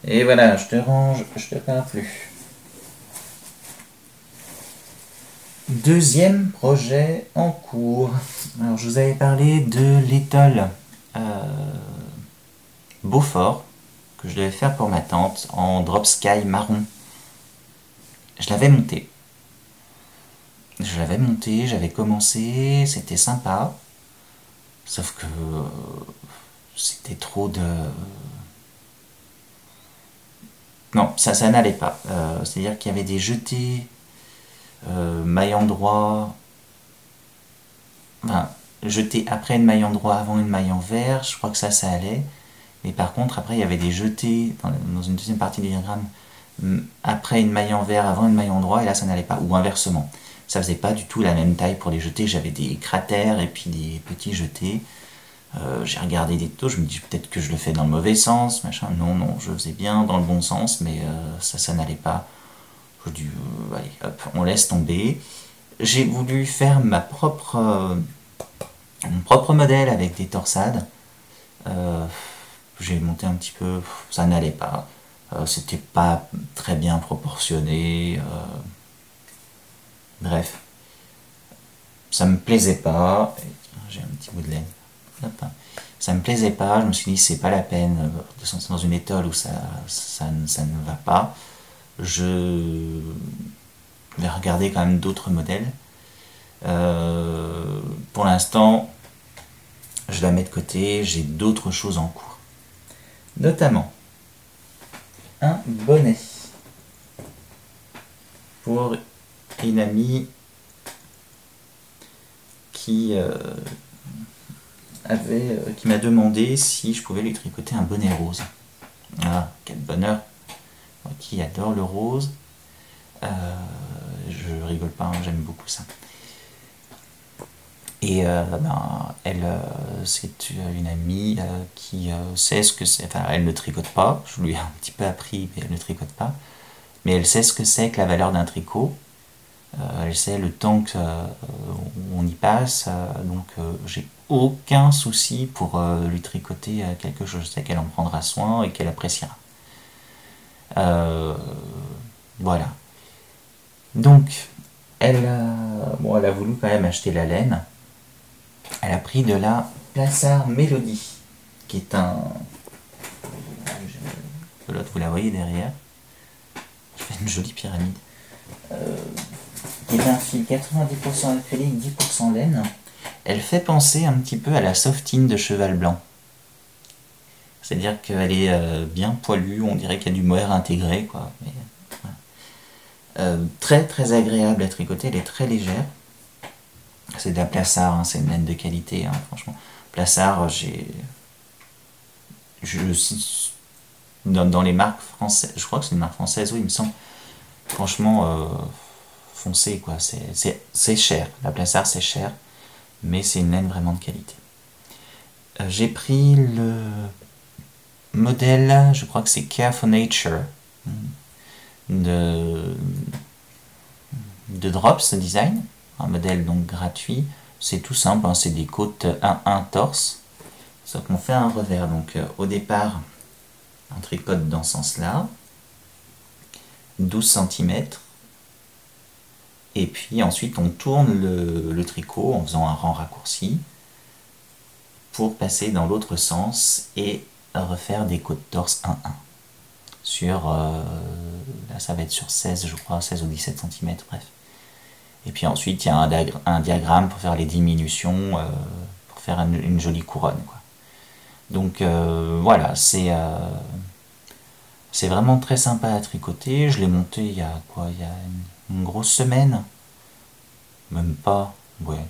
Et voilà, je te range, je te parle plus. Deuxième projet en cours. Alors, je vous avais parlé de l'étole Beaufort que je devais faire pour ma tante en drop sky marron. Je l'avais monté. J'avais commencé, c'était sympa. Sauf que c'était trop de... Non, ça n'allait pas. C'est-à-dire qu'il y avait des jetés, maille endroit, jeté après une maille endroit, avant une maille envers, je crois que ça allait. Mais par contre, après, il y avait des jetés dans une deuxième partie du diagramme, après une maille envers, avant une maille endroit, et là, ça n'allait pas. Ou inversement. Ça faisait pas du tout la même taille pour les jetés. J'avais des cratères et puis des petits jetés. J'ai regardé des tutos, je me dis peut-être que je le fais dans le mauvais sens, machin. Non, je faisais bien dans le bon sens, mais ça n'allait pas. Je dis, allez, hop, on laisse tomber. J'ai voulu faire mon propre modèle avec des torsades. J'ai monté un petit peu, ça n'allait pas. C'était pas très bien proportionné. Bref, ça me plaisait pas. J'ai un petit bout de laine. Ça me plaisait pas, je me suis dit c'est pas la peine de se lancer dans une étole où ça ne va pas. Je vais regarder quand même d'autres modèles. Pour l'instant, je la mets de côté, j'ai d'autres choses en cours. Notamment un bonnet. jour une amie qui qui m'a demandé si je pouvais lui tricoter un bonnet rose. Ah, quel bonheur! Moi qui adore le rose, je rigole pas, hein, j'aime beaucoup ça. Et elle, c'est une amie qui sait ce que c'est. Enfin, elle ne tricote pas. Je lui ai un petit peu appris, mais elle ne tricote pas. Mais elle sait ce que c'est que la valeur d'un tricot. Elle sait le temps qu'on y passe. Donc, j'ai aucun souci pour lui tricoter quelque chose. Je sais qu'elle en prendra soin et qu'elle appréciera. Voilà. Donc, elle a voulu quand même acheter la laine. Elle a pris de la Plassard Melody, qui est un... L'autre, vous la voyez derrière. Je fais une jolie pyramide. Qui est un fil 90% acrylique, 10% laine. Elle fait penser un petit peu à la softine de Cheval Blanc. C'est-à-dire qu'elle est bien poilue, on dirait qu'il y a du mohair intégré, quoi. Mais, voilà. Très très agréable à tricoter, elle est très légère. C'est de la Plassard, hein, c'est une laine de qualité, hein, franchement. Plassard, dans les marques françaises, je crois que c'est une marque française, oui, il me semble. Franchement, foncez, quoi. C'est cher. La Plassard, c'est cher, mais c'est une laine vraiment de qualité. J'ai pris le modèle, je crois que c'est Care for Nature, de Drops Design. Un modèle donc gratuit, c'est tout simple, hein, c'est des côtes 1-1 torse, sauf qu'on fait un revers. Donc au départ, on tricote dans ce sens-là, 12 cm, et puis ensuite on tourne le tricot en faisant un rang raccourci pour passer dans l'autre sens et refaire des côtes torse 1-1. Sur, là ça va être sur 16, je crois, 16 ou 17 cm, bref. Et puis ensuite, il y a un diagramme pour faire les diminutions, pour faire une jolie couronne, quoi. Donc voilà, c'est vraiment très sympa à tricoter. Je l'ai monté il y a quoi? Il y a une grosse semaine. Même pas, ouais.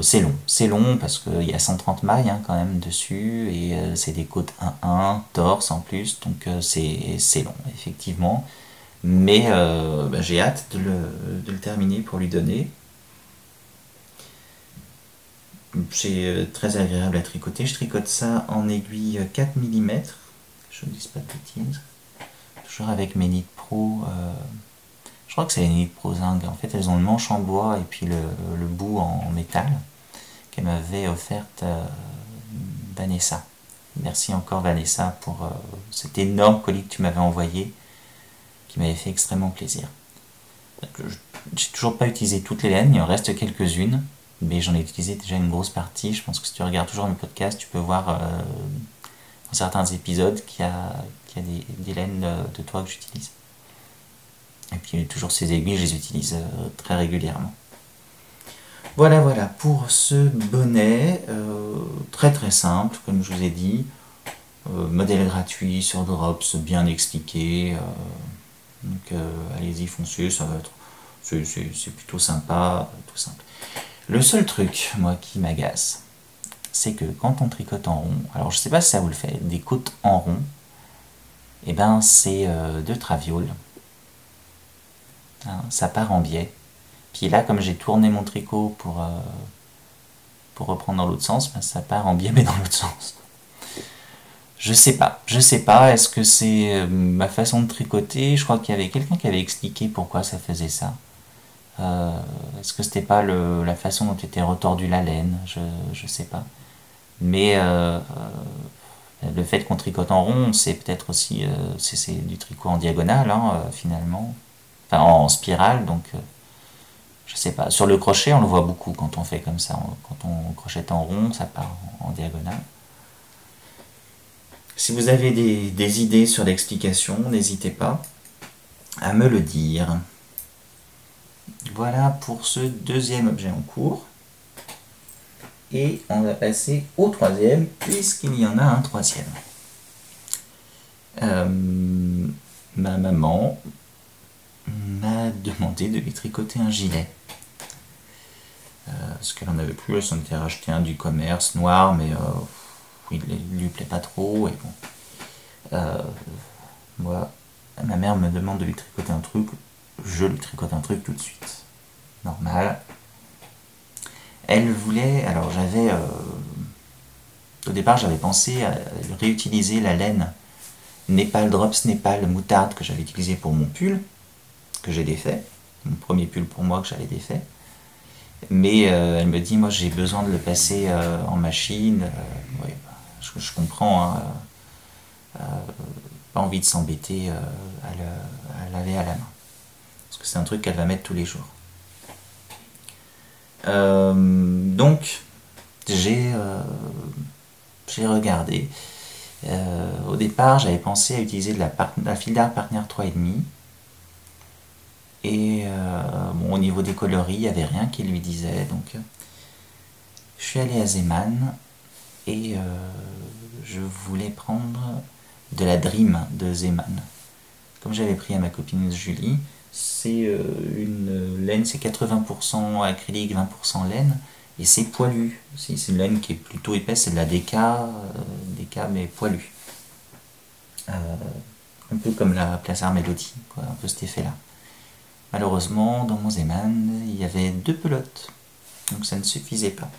C'est long parce qu'il y a 130 mailles hein, quand même dessus, et c'est des côtes 1-1, torse en plus, donc c'est long, effectivement. Mais j'ai hâte de le terminer pour lui donner. C'est très agréable à tricoter. Je tricote ça en aiguille 4 mm. Je ne dis pas de bêtises. Toujours avec mes Knit Pro. Je crois que c'est les Knit Pro Zing. En fait, elles ont le manche en bois et puis le bout en métal qu'elle m'avait offerte Vanessa. Merci encore Vanessa pour cet énorme colis que tu m'avais envoyé, qui m'avait fait extrêmement plaisir. J'ai toujours pas utilisé toutes les laines, il en reste quelques-unes, mais j'en ai utilisé déjà une grosse partie. Je pense que si tu regardes toujours mes podcasts, tu peux voir dans certains épisodes qu'il y a des laines de toi que j'utilise. Et puis toujours ces aiguilles, je les utilise très régulièrement. Voilà pour ce bonnet, très très simple, comme je vous ai dit. Modèle gratuit sur Drops, bien expliqué. Donc allez-y, foncez, ça va être, c'est plutôt sympa, tout simple. Le seul truc, moi, qui m'agace, c'est que quand on tricote en rond, alors je sais pas si ça vous le fait, des côtes en rond, et ben c'est de traviole. Hein, ça part en biais. Puis là, comme j'ai tourné mon tricot pour reprendre dans l'autre sens, ben, ça part en biais mais dans l'autre sens. Je sais pas, est-ce que c'est ma façon de tricoter? Je crois qu'il y avait quelqu'un qui avait expliqué pourquoi ça faisait ça. Est-ce que c'était pas la façon dont était retordue la laine? Je sais pas. Mais le fait qu'on tricote en rond, c'est peut-être aussi c'est du tricot en diagonale, hein, finalement. Enfin, en spirale, donc je sais pas. Sur le crochet, on le voit beaucoup quand on fait comme ça. Quand on crochette en rond, ça part en diagonale. Si vous avez des idées sur l'explication, n'hésitez pas à me le dire. Voilà pour ce deuxième objet en cours. Et on va passer au troisième, puisqu'il y en a un troisième. Ma maman m'a demandé de lui tricoter un gilet. Parce qu'elle en avait plus, elle s'en était racheté un du commerce noir, mais il lui plaît pas trop. Et bon, moi, ma mère me demande de lui tricoter un truc, je lui tricote un truc tout de suite. Normal. Elle voulait, alors au départ j'avais pensé à réutiliser la laine Nepal Drops Nepal moutarde que j'avais utilisée pour mon pull, que j'ai défait, mon premier pull pour moi que j'avais défait. Mais elle me dit, moi j'ai besoin de le passer en machine. Ouais, je comprends, hein, pas envie de s'embêter à laver à la main. Parce que c'est un truc qu'elle va mettre tous les jours. Donc, j'ai regardé. Au départ, j'avais pensé à utiliser de la fil d'art Partner 3,5. Et bon, au niveau des coloris, il n'y avait rien qui lui disait. Donc, je suis allé à Zeman et je voulais prendre de la Dream de Zeman. Comme j'avais pris à ma copine Julie, c'est une laine, c'est 80% acrylique, 20% laine, et c'est poilu. C'est une laine qui est plutôt épaisse, c'est de la DK, mais poilu. Un peu comme la Place Melody, quoi, un peu cet effet-là. Malheureusement, dans mon Zeman, il y avait 2 pelotes, donc ça ne suffisait pas.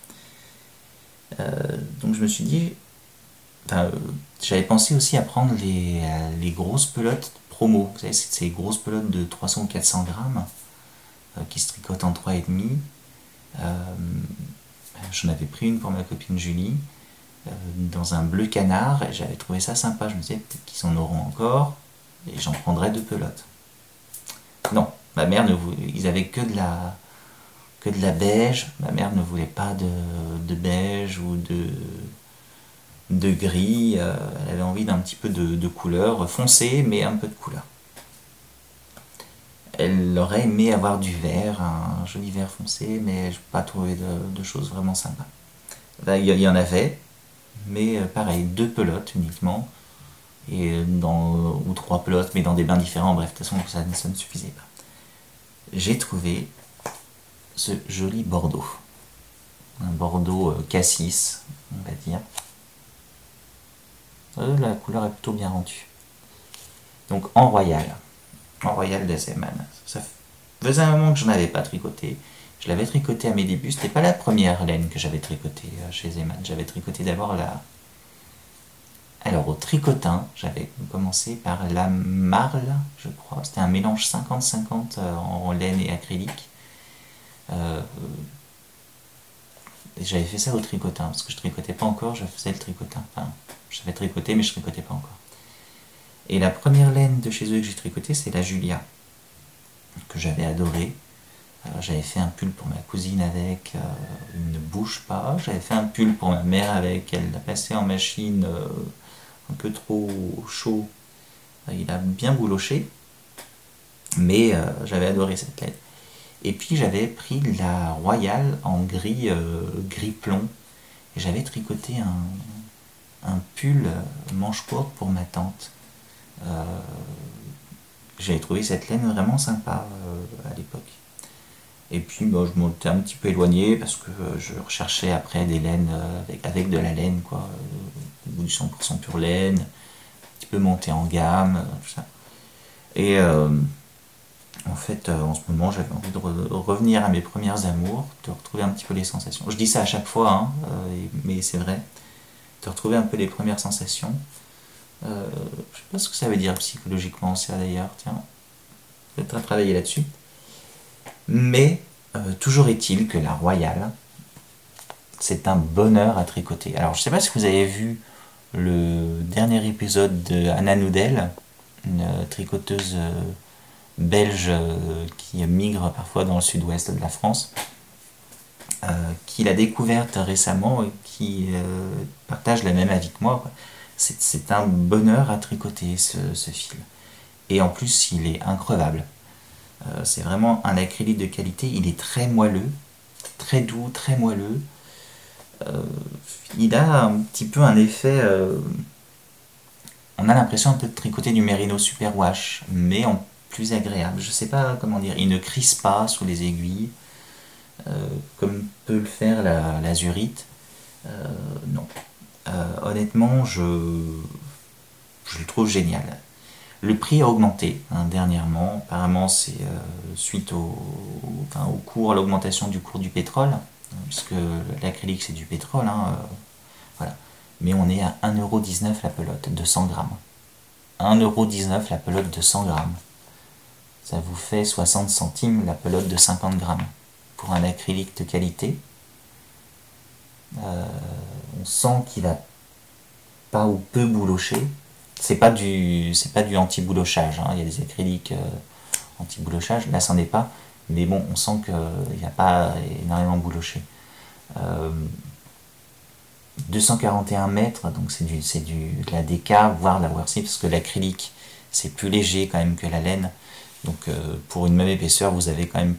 Donc je me suis dit, j'avais pensé aussi à prendre les grosses pelotes promo. Vous savez, c'est ces grosses pelotes de 300 ou 400 grammes qui se tricotent en 3,5. J'en avais pris une pour ma copine Julie dans un bleu canard et j'avais trouvé ça sympa. Je me disais peut-être qu'ils en auront encore et j'en prendrais 2 pelotes. Non, ma mère ne voulait, ils avaient que de la beige. Ma mère ne voulait pas de beige ou de gris. Elle avait envie d'un petit peu de couleur foncée, mais un peu de couleur. Elle aurait aimé avoir du vert, un joli vert foncé, mais je n'ai pas trouvé de choses vraiment sympas. Il y en avait, mais pareil, 2 pelotes uniquement, ou 3 pelotes, mais dans des bains différents. Bref, de toute façon, ça ne suffisait pas. J'ai trouvé ce joli bordeaux. Un bordeaux cassis, on va dire. La couleur est plutôt bien rendue. Donc en royal de Zeman. Ça faisait un moment que je n'avais pas tricoté. Je l'avais tricoté à mes débuts. C'était pas la première laine que j'avais tricotée chez Zeman. J'avais tricoté d'abord Alors au tricotin, j'avais commencé par la marle, je crois. C'était un mélange 50-50 en laine et acrylique. J'avais fait ça au tricotin, parce que je tricotais pas encore, je faisais le tricotin. Enfin, je savais tricoter, mais je tricotais pas encore. Et la première laine de chez eux que j'ai tricotée, c'est la Julia, que j'avais adorée. J'avais fait un pull pour ma cousine avec, il ne bouge pas. J'avais fait un pull pour ma mère avec, elle l'a passé en machine un peu trop chaud. Il a bien bouloché, mais j'avais adoré cette laine. Et puis j'avais pris la Royale en gris plomb. Et j'avais tricoté un pull manche courte pour ma tante. J'avais trouvé cette laine vraiment sympa à l'époque. Et puis je m'étais un petit peu éloigné parce que je recherchais après des laines avec de la laine, quoi. Du 100% pure laine, un petit peu monté en gamme, tout ça. Et en fait, en ce moment, j'avais envie de revenir à mes premières amours, de retrouver un petit peu les sensations. Je dis ça à chaque fois, hein, mais c'est vrai. De retrouver un peu les premières sensations. Je sais pas ce que ça veut dire psychologiquement, ça d'ailleurs, tiens. Peut-être à travailler là-dessus. Mais toujours est-il que la Royale, c'est un bonheur à tricoter. Alors, je sais pas si vous avez vu le dernier épisode de Anna Noudel, une tricoteuse belge qui migre parfois dans le sud-ouest de la France, qui l'a découverte récemment et qui partage le même avis que moi. C'est un bonheur à tricoter ce fil. Et en plus, il est increvable. C'est vraiment un acrylique de qualité. Il est très moelleux, très doux, très moelleux. Il a un petit peu un effet... on a l'impression un peu de tricoter du Merino Super Wash, mais en plus agréable. Je sais pas comment dire, il ne crisse pas sous les aiguilles, comme peut le faire l'azurite. Non. Honnêtement, je le trouve génial. Le prix a augmenté hein, dernièrement. Apparemment, c'est suite au cours, à l'augmentation du cours du pétrole, puisque l'acrylique c'est du pétrole. Hein, voilà. Mais on est à 1,19€ la pelote de 100 grammes. 1,19€ la pelote de 100 grammes. Ça vous fait 60 centimes la pelote de 50 grammes. Pour un acrylique de qualité, on sent qu'il a pas ou peu bouloché. C'est pas du anti-boulochage. Hein. Il y a des acryliques anti-boulochage. Là, c'en est pas. Mais bon, on sent qu'il n'y a pas énormément bouloché. 241 mètres, donc c'est de la DK, voire de la Worthy, parce que l'acrylique, c'est plus léger quand même que la laine. Donc pour une même épaisseur, vous avez quand même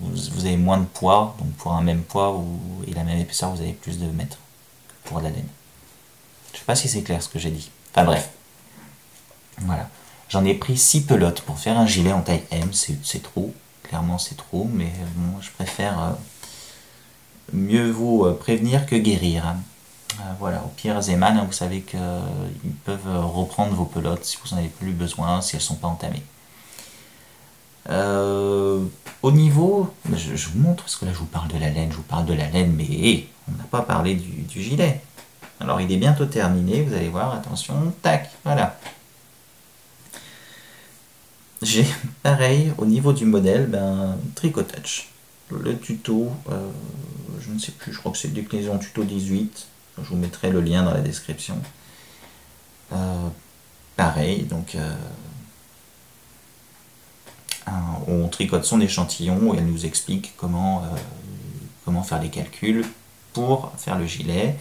vous avez moins de poids. Donc pour un même poids et la même épaisseur, vous avez plus de mètres pour de la laine. Je sais pas si c'est clair ce que j'ai dit. Enfin bref. Voilà. J'en ai pris 6 pelotes pour faire un gilet en taille M. C'est trop. Clairement c'est trop. Mais bon, je préfère mieux vaut prévenir que guérir. Hein. Voilà. Au pire, Zeman, hein, vous savez qu'ils peuvent reprendre vos pelotes si vous n'en avez plus besoin, si elles ne sont pas entamées. Au niveau, je vous montre, parce que là je vous parle de la laine, mais hey, on n'a pas parlé du gilet. Alors il est bientôt terminé, vous allez voir, attention, tac, voilà. J'ai pareil au niveau du modèle, tricotage. Le tuto, je ne sais plus, je crois que c'est déclinaison tuto 18, je vous mettrai le lien dans la description. Pareil, donc on tricote son échantillon et elle nous explique comment faire les calculs pour faire le gilet.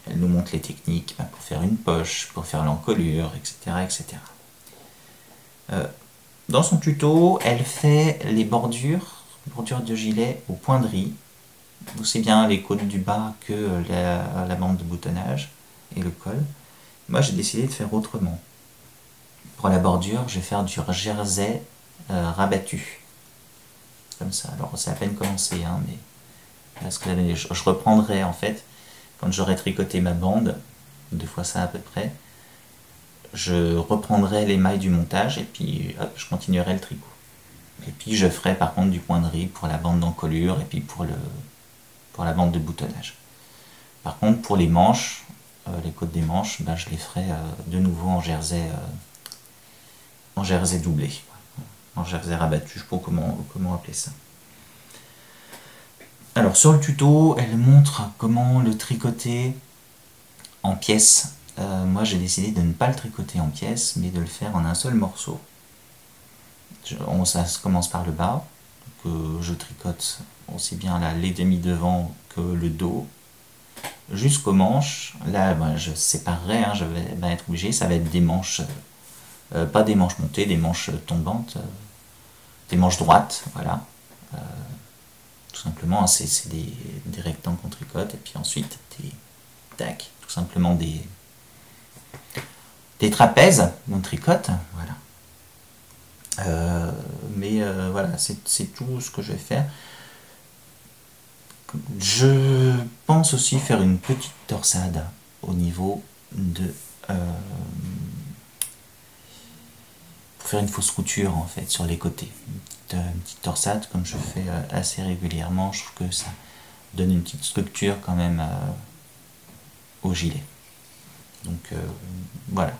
Elle nous montre les techniques pour faire une poche, pour faire l'encolure, etc. etc. Dans son tuto, elle fait les bordures de gilet au point de riz, aussi bien les côtes du bas que la bande de boutonnage et le col. Moi, j'ai décidé de faire autrement. Pour la bordure, je vais faire du jersey rabattu. Comme ça. Alors, c'est à peine commencé, hein, mais parce que je reprendrai en fait, quand j'aurai tricoté ma bande, 2 fois ça à peu près, je reprendrai les mailles du montage et puis hop, je continuerai le tricot. Et puis je ferai par contre du point de riz pour la bande d'encolure et puis pour la bande de boutonnage. Par contre pour les manches, les côtes des manches, je les ferai de nouveau en jersey doublé, en jersey rabattu, je sais pas comment appeler ça. Alors sur le tuto, elle montre comment le tricoter en pièces. Moi j'ai décidé de ne pas le tricoter en pièces, mais de le faire en un seul morceau. Ça commence par le bas, que je tricote aussi bien les demi devant que le dos, jusqu'aux manches. Là je séparerai, hein, je vais être obligé, ça va être des manches, pas des manches montées, des manches tombantes, des manches droites, voilà. Tout simplement, c'est des rectangles qu'on tricote, et puis ensuite tac, tout simplement des trapèzes qu'on tricote, voilà. Voilà, c'est tout ce que je vais faire. Je pense aussi faire une petite torsade au niveau de pour faire une fausse couture en fait sur les côtés, une petite torsade comme je fais assez régulièrement. Je trouve que ça donne une petite structure quand même au gilet. Donc voilà.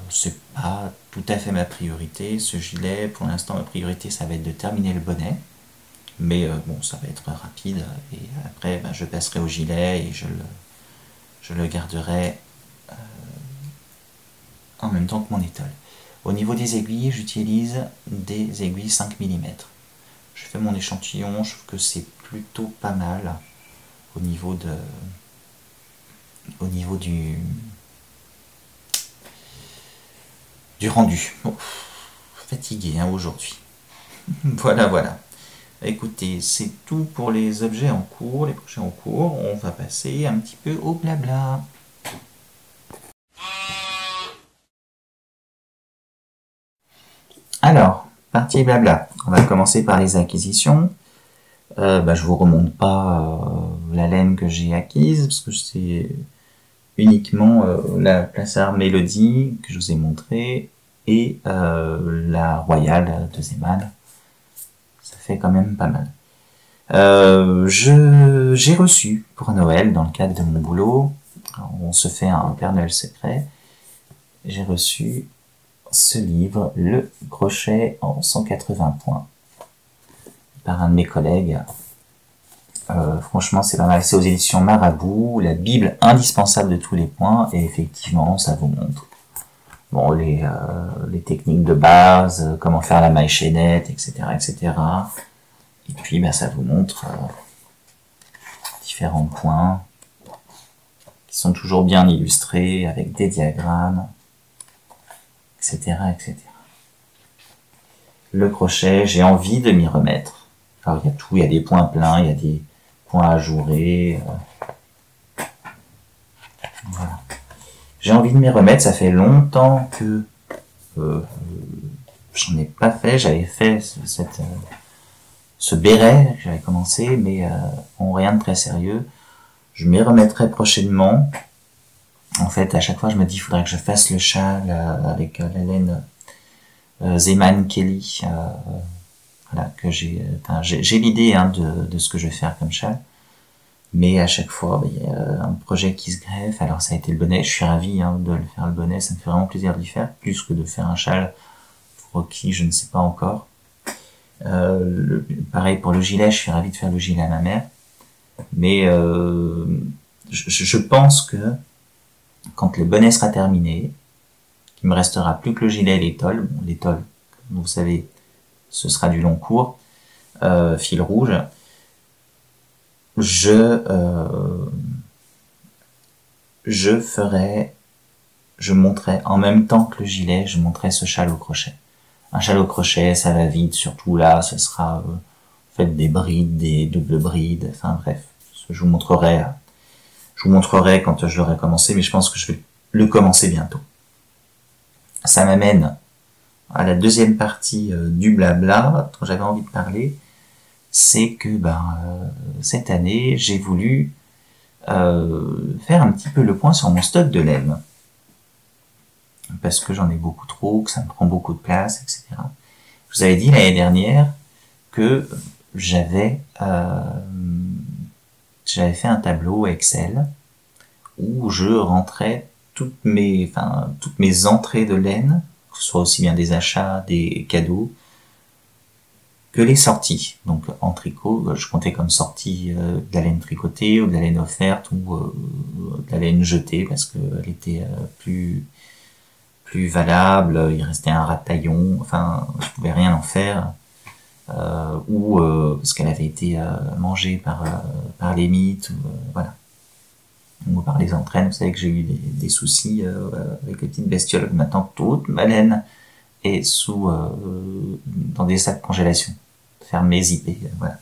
C'est pas tout à fait ma priorité ce gilet. Pour l'instant ma priorité ça va être de terminer le bonnet. Mais bon, ça va être rapide. Et après je passerai au gilet et je le garderai en même temps que mon étole. Au niveau des aiguilles, j'utilise des aiguilles 5 mm. Je fais mon échantillon, je trouve que c'est plutôt pas mal au niveau du rendu. Bon, fatigué hein, aujourd'hui. Voilà. Écoutez, c'est tout pour les objets en cours, les projets en cours. On va passer un petit peu au blabla. partie blabla. On va commencer par les acquisitions. Je vous remonte pas la laine que j'ai acquise, parce que c'est uniquement la Plassard Mélodie que je vous ai montré, et la Royale de Zeman. Ça fait quand même pas mal. J'ai reçu pour Noël, dans le cadre de mon boulot, on se fait un Père Noël secret, j'ai reçu ce livre, Le Crochet en 180 points, par un de mes collègues. Franchement, c'est pas mal. C'est aux éditions Marabout, la Bible indispensable de tous les points, et effectivement, ça vous montre les techniques de base, comment faire la maille chaînette, etc., etc. Et puis, ça vous montre différents points qui sont toujours bien illustrés avec des diagrammes, etc., etc. Le crochet, j'ai envie de m'y remettre. Alors, il y a tout, il y a des points pleins, il y a des points ajourer. Voilà. J'ai envie de m'y remettre, ça fait longtemps que j'en ai pas fait. J'avais fait ce béret, j'avais commencé, mais rien de très sérieux. Je m'y remettrai prochainement. En fait, à chaque fois, je me dis, il faudrait que je fasse le châle avec la laine Zeman Kelly. Voilà, que j'ai l'idée de ce que je vais faire comme châle. Mais à chaque fois, il y a un projet qui se greffe. Alors ça a été le bonnet. Je suis ravi de le faire, le bonnet. Ça me fait vraiment plaisir de le faire, plus que de faire un châle pour qui je ne sais pas encore. Pareil pour le gilet. Je suis ravi de faire le gilet à ma mère. Mais je pense que quand le bonnet sera terminé, il me restera plus que le gilet et l'étole. Bon, l'étole, comme vous savez, ce sera du long court, fil rouge. Je montrerai en même temps que le gilet, je montrerai ce châle au crochet. Un châle au crochet, ça va vite, surtout là, ce sera fait des brides, des doubles brides, enfin bref, je vous montrerai quand je l'aurai commencé, mais je pense que je vais le commencer bientôt. Ça m'amène à la deuxième partie du blabla dont j'avais envie de parler. C'est que cette année, j'ai voulu faire un petit peu le point sur mon stock de laine. Parce que j'en ai beaucoup trop, que ça me prend beaucoup de place, etc. Je vous avais dit l'année dernière que j'avais fait un tableau Excel où je rentrais toutes mes entrées de laine, que ce soit aussi bien des achats, des cadeaux, que les sorties. Donc en tricot, je comptais comme sortie de la laine tricotée ou de la laine offerte ou de la laine jetée parce qu'elle était plus valable, il restait un ras de taillon, enfin je pouvais rien en faire, ou parce qu'elle avait été mangée par les mites, voilà, ou par les entraînes. Vous savez que j'ai eu des soucis avec les petites bestioles. Maintenant toute ma laine est dans des sacs de congélation fermés, zippés, voilà.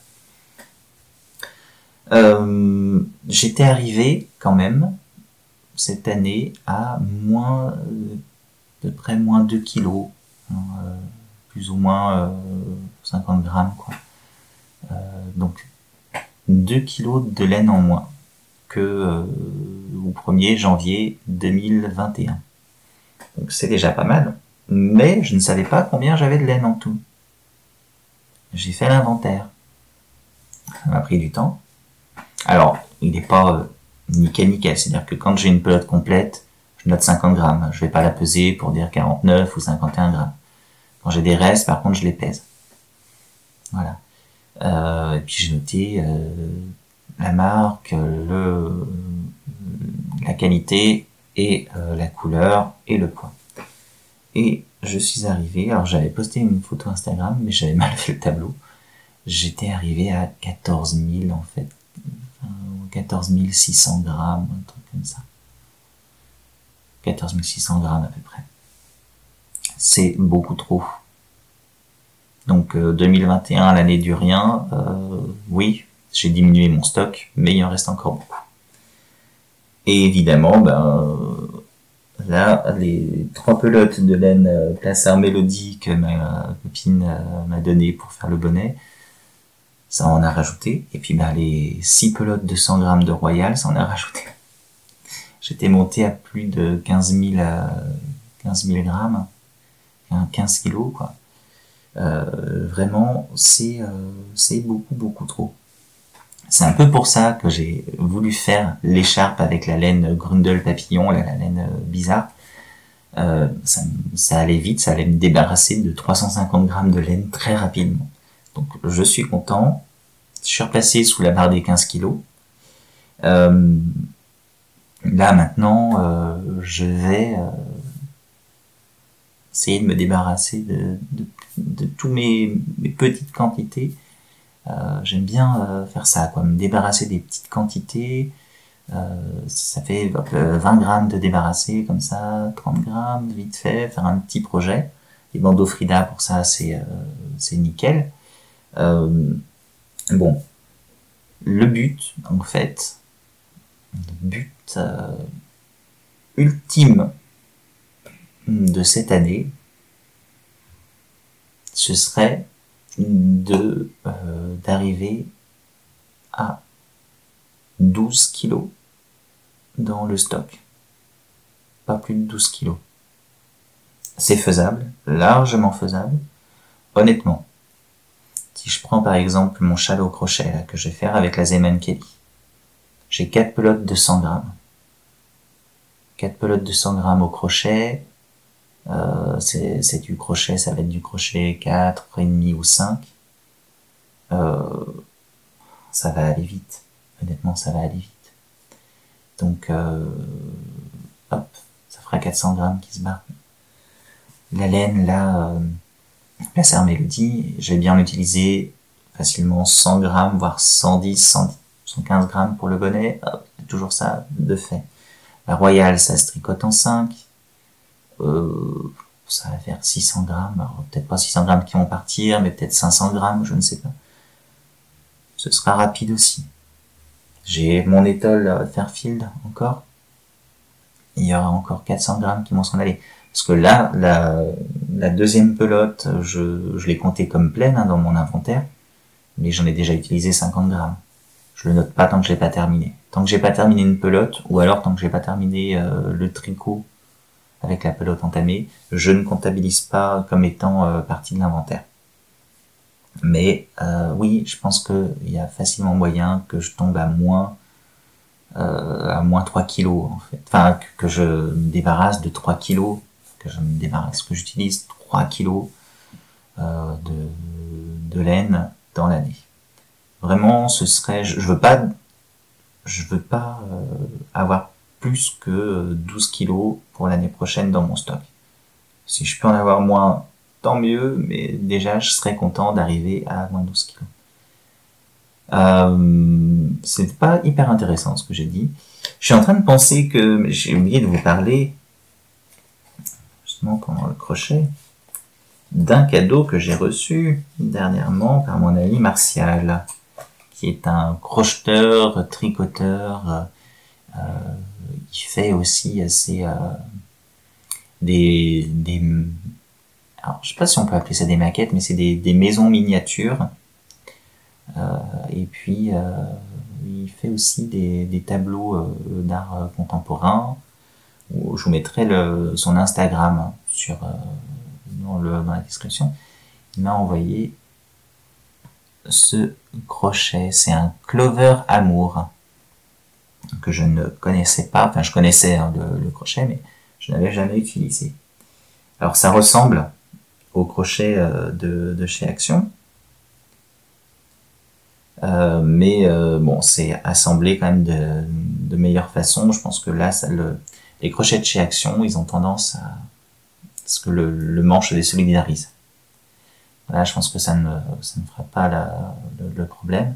J'étais arrivé quand même cette année à à peu près moins 2 kilos, plus ou moins 50 grammes, quoi. Donc 2 kilos de laine en moins que au 1er janvier 2021. Donc c'est déjà pas mal, mais je ne savais pas combien j'avais de laine en tout. J'ai fait l'inventaire. Ça m'a pris du temps. Alors, il n'est pas nickel, c'est-à-dire que quand j'ai une pelote complète, je note 50 grammes. Je vais pas la peser pour dire 49 ou 51 grammes. Quand j'ai des restes, par contre, je les pèse. Voilà. Et puis j'ai noté la marque, la qualité et la couleur et le poids. Et je suis arrivé, alors j'avais posté une photo Instagram, mais j'avais mal fait le tableau. J'étais arrivé à 14 000 en fait, 14 600 grammes, un truc comme ça. 14 600 grammes à peu près. C'est beaucoup trop. Donc 2021, l'année du rien, oui, j'ai diminué mon stock, mais il en reste encore beaucoup. Et évidemment, Là, les 3 pelotes de laine Plassard Mélodie que ma copine m'a donné pour faire le bonnet, ça en a rajouté. Et puis les 6 pelotes de 100 grammes de Royal, ça en a rajouté. J'étais monté à plus de 15 000 grammes, 15 kilos, quoi. Vraiment, c'est beaucoup trop. C'est un peu pour ça que j'ai voulu faire l'écharpe avec la laine Grundle Papillon, la laine bizarre. Ça allait vite, ça allait me débarrasser de 350 grammes de laine très rapidement. Donc je suis content. Je suis replacé sous la barre des 15 kilos. Là maintenant, je vais essayer de me débarrasser de tous mes petites quantités. J'aime bien faire ça, quoi, me débarrasser des petites quantités. Ça fait 20 grammes de débarrasser comme ça, 30 grammes vite fait, faire un petit projet. Les bandeaux Frida pour ça c'est nickel. Bon, le but en fait, ultime de cette année, ce serait d'arriver à 12 kilos dans le stock. Pas plus de 12 kilos. C'est faisable, largement faisable. Honnêtement, si je prends par exemple mon châle au crochet là, que je vais faire avec la Zeman Kelly, j'ai 4 pelotes de 100 grammes. 4 pelotes de 100 grammes au crochet, c'est du crochet, ça va être du crochet 4,5 ou 5. Ça va aller vite. Honnêtement, ça va aller vite. Donc, hop, ça fera 400 grammes qui se barrent. La laine, là, Plassard Mélodie, je vais bien l'utiliser facilement 100 grammes, voire 110, 115 grammes pour le bonnet. Hop, c'est toujours ça de fait. La Royale, ça se tricote en 5. Ça va faire 600 grammes. Alors, peut-être pas 600 grammes qui vont partir, mais peut-être 500 grammes, je ne sais pas. Ce sera rapide aussi. J'ai mon étole Fairfield encore. Il y aura encore 400 grammes qui vont s'en aller. Parce que là, la deuxième pelote, je l'ai comptée comme pleine dans mon inventaire. Mais j'en ai déjà utilisé 50 grammes. Je le note pas tant que je l'ai pas terminé. Tant que j'ai pas terminé une pelote, ou alors tant que j'ai pas terminé le tricot avec la pelote entamée, je ne comptabilise pas comme étant partie de l'inventaire. Mais oui, je pense qu'il y a facilement moyen que je tombe à moins 3 kilos en fait. Enfin, que je me débarrasse de 3 kilos, que j'utilise 3 kilos de laine dans l'année. Vraiment, ce serait, je veux pas avoir plus que 12 kilos pour l'année prochaine dans mon stock. Si je peux en avoir moins, tant mieux, mais déjà, je serais content d'arriver à moins 12 kilos. C'est pas hyper intéressant ce que j'ai dit. Je suis en train de penser que j'ai oublié de vous parler, justement pendant le crochet, d'un cadeau que j'ai reçu dernièrement par mon ami Martial, qui est un crocheteur, tricoteur, qui fait aussi assez alors je sais pas si on peut appeler ça des maquettes, mais c'est des maisons miniatures. Et puis il fait aussi des tableaux d'art contemporain. Je vous mettrai son Instagram dans la description. Il m'a envoyé ce crochet, c'est un Clover Amour que je ne connaissais pas. Enfin, je connaissais le crochet, mais je n'avais jamais utilisé. Alors ça ressemble au crochet de chez Action, mais bon, c'est assemblé quand même de meilleure façon. Je pense que là, les crochets de chez Action, ils ont tendance à ce que le manche se désolidarise. Là, je pense que ça ne fera pas le problème.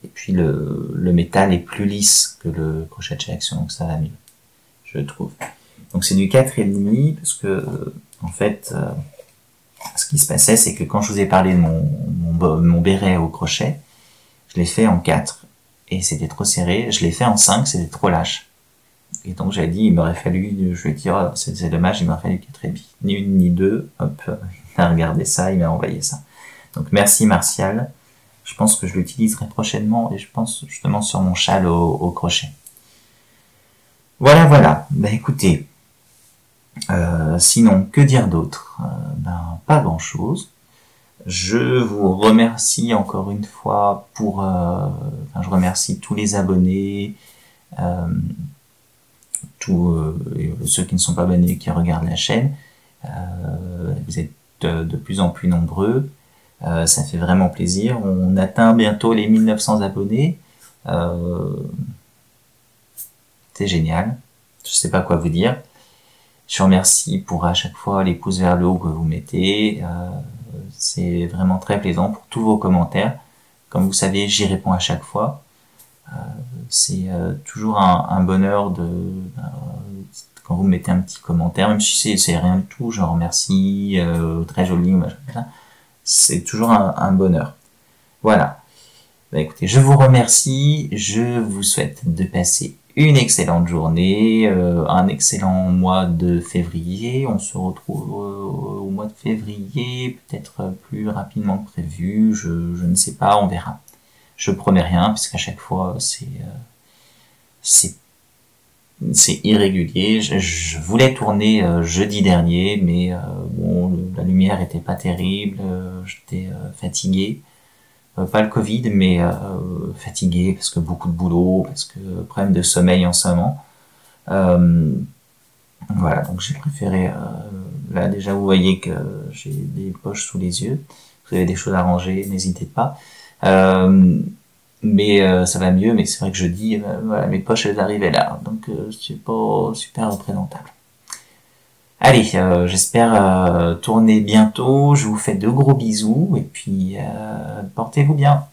Et puis le métal est plus lisse que le crochet de chez Action, donc ça va mieux, je trouve. Donc c'est du 4,5 parce que en fait, ce qui se passait, c'est que quand je vous ai parlé de mon béret au crochet, je l'ai fait en 4 et c'était trop serré. Je l'ai fait en 5, c'était trop lâche. Et donc j'avais dit, il m'aurait fallu, je vais dire, oh, c'est dommage, il m'aurait fallu 4 épis. Ni une ni deux, hop, il a regardé ça, il m'a envoyé ça. Donc merci Martial. Je pense que je l'utiliserai prochainement et je pense justement sur mon châle au crochet. Voilà, voilà. Ben écoutez, sinon, que dire d'autre? Ben pas grand-chose. Je vous remercie encore une fois pour... je remercie tous les abonnés, tous ceux qui ne sont pas abonnés, qui regardent la chaîne. Vous êtes de plus en plus nombreux. Ça fait vraiment plaisir. On atteint bientôt les 1900 abonnés. C'est génial. Je sais pas quoi vous dire. Je vous remercie pour à chaque fois les pouces vers le haut que vous mettez. C'est vraiment très plaisant pour tous vos commentaires. Comme vous savez, j'y réponds à chaque fois. C'est toujours un bonheur quand vous mettez un petit commentaire, même si c'est rien du tout, je remercie, très joli, c'est toujours un bonheur. Voilà. Bah, écoutez, je vous remercie, je vous souhaite de passer une excellente journée, un excellent mois de février. On se retrouve au mois de février, peut-être plus rapidement que prévu, je ne sais pas, on verra. Je promets rien, puisqu'à chaque fois c'est irrégulier. Je voulais tourner jeudi dernier, mais bon, la lumière était pas terrible, j'étais fatigué. Pas le Covid, mais fatigué parce que beaucoup de boulot, parce que problème de sommeil en ce moment. Voilà, donc j'ai préféré... là déjà vous voyez que j'ai des poches sous les yeux. Vous avez des choses à ranger, n'hésitez pas. Mais ça va mieux, mais c'est vrai que jeudi, voilà, mes poches elles arrivaient là, donc c'est pas super représentable. Allez, j'espère tourner bientôt, je vous fais de gros bisous, et puis portez-vous bien.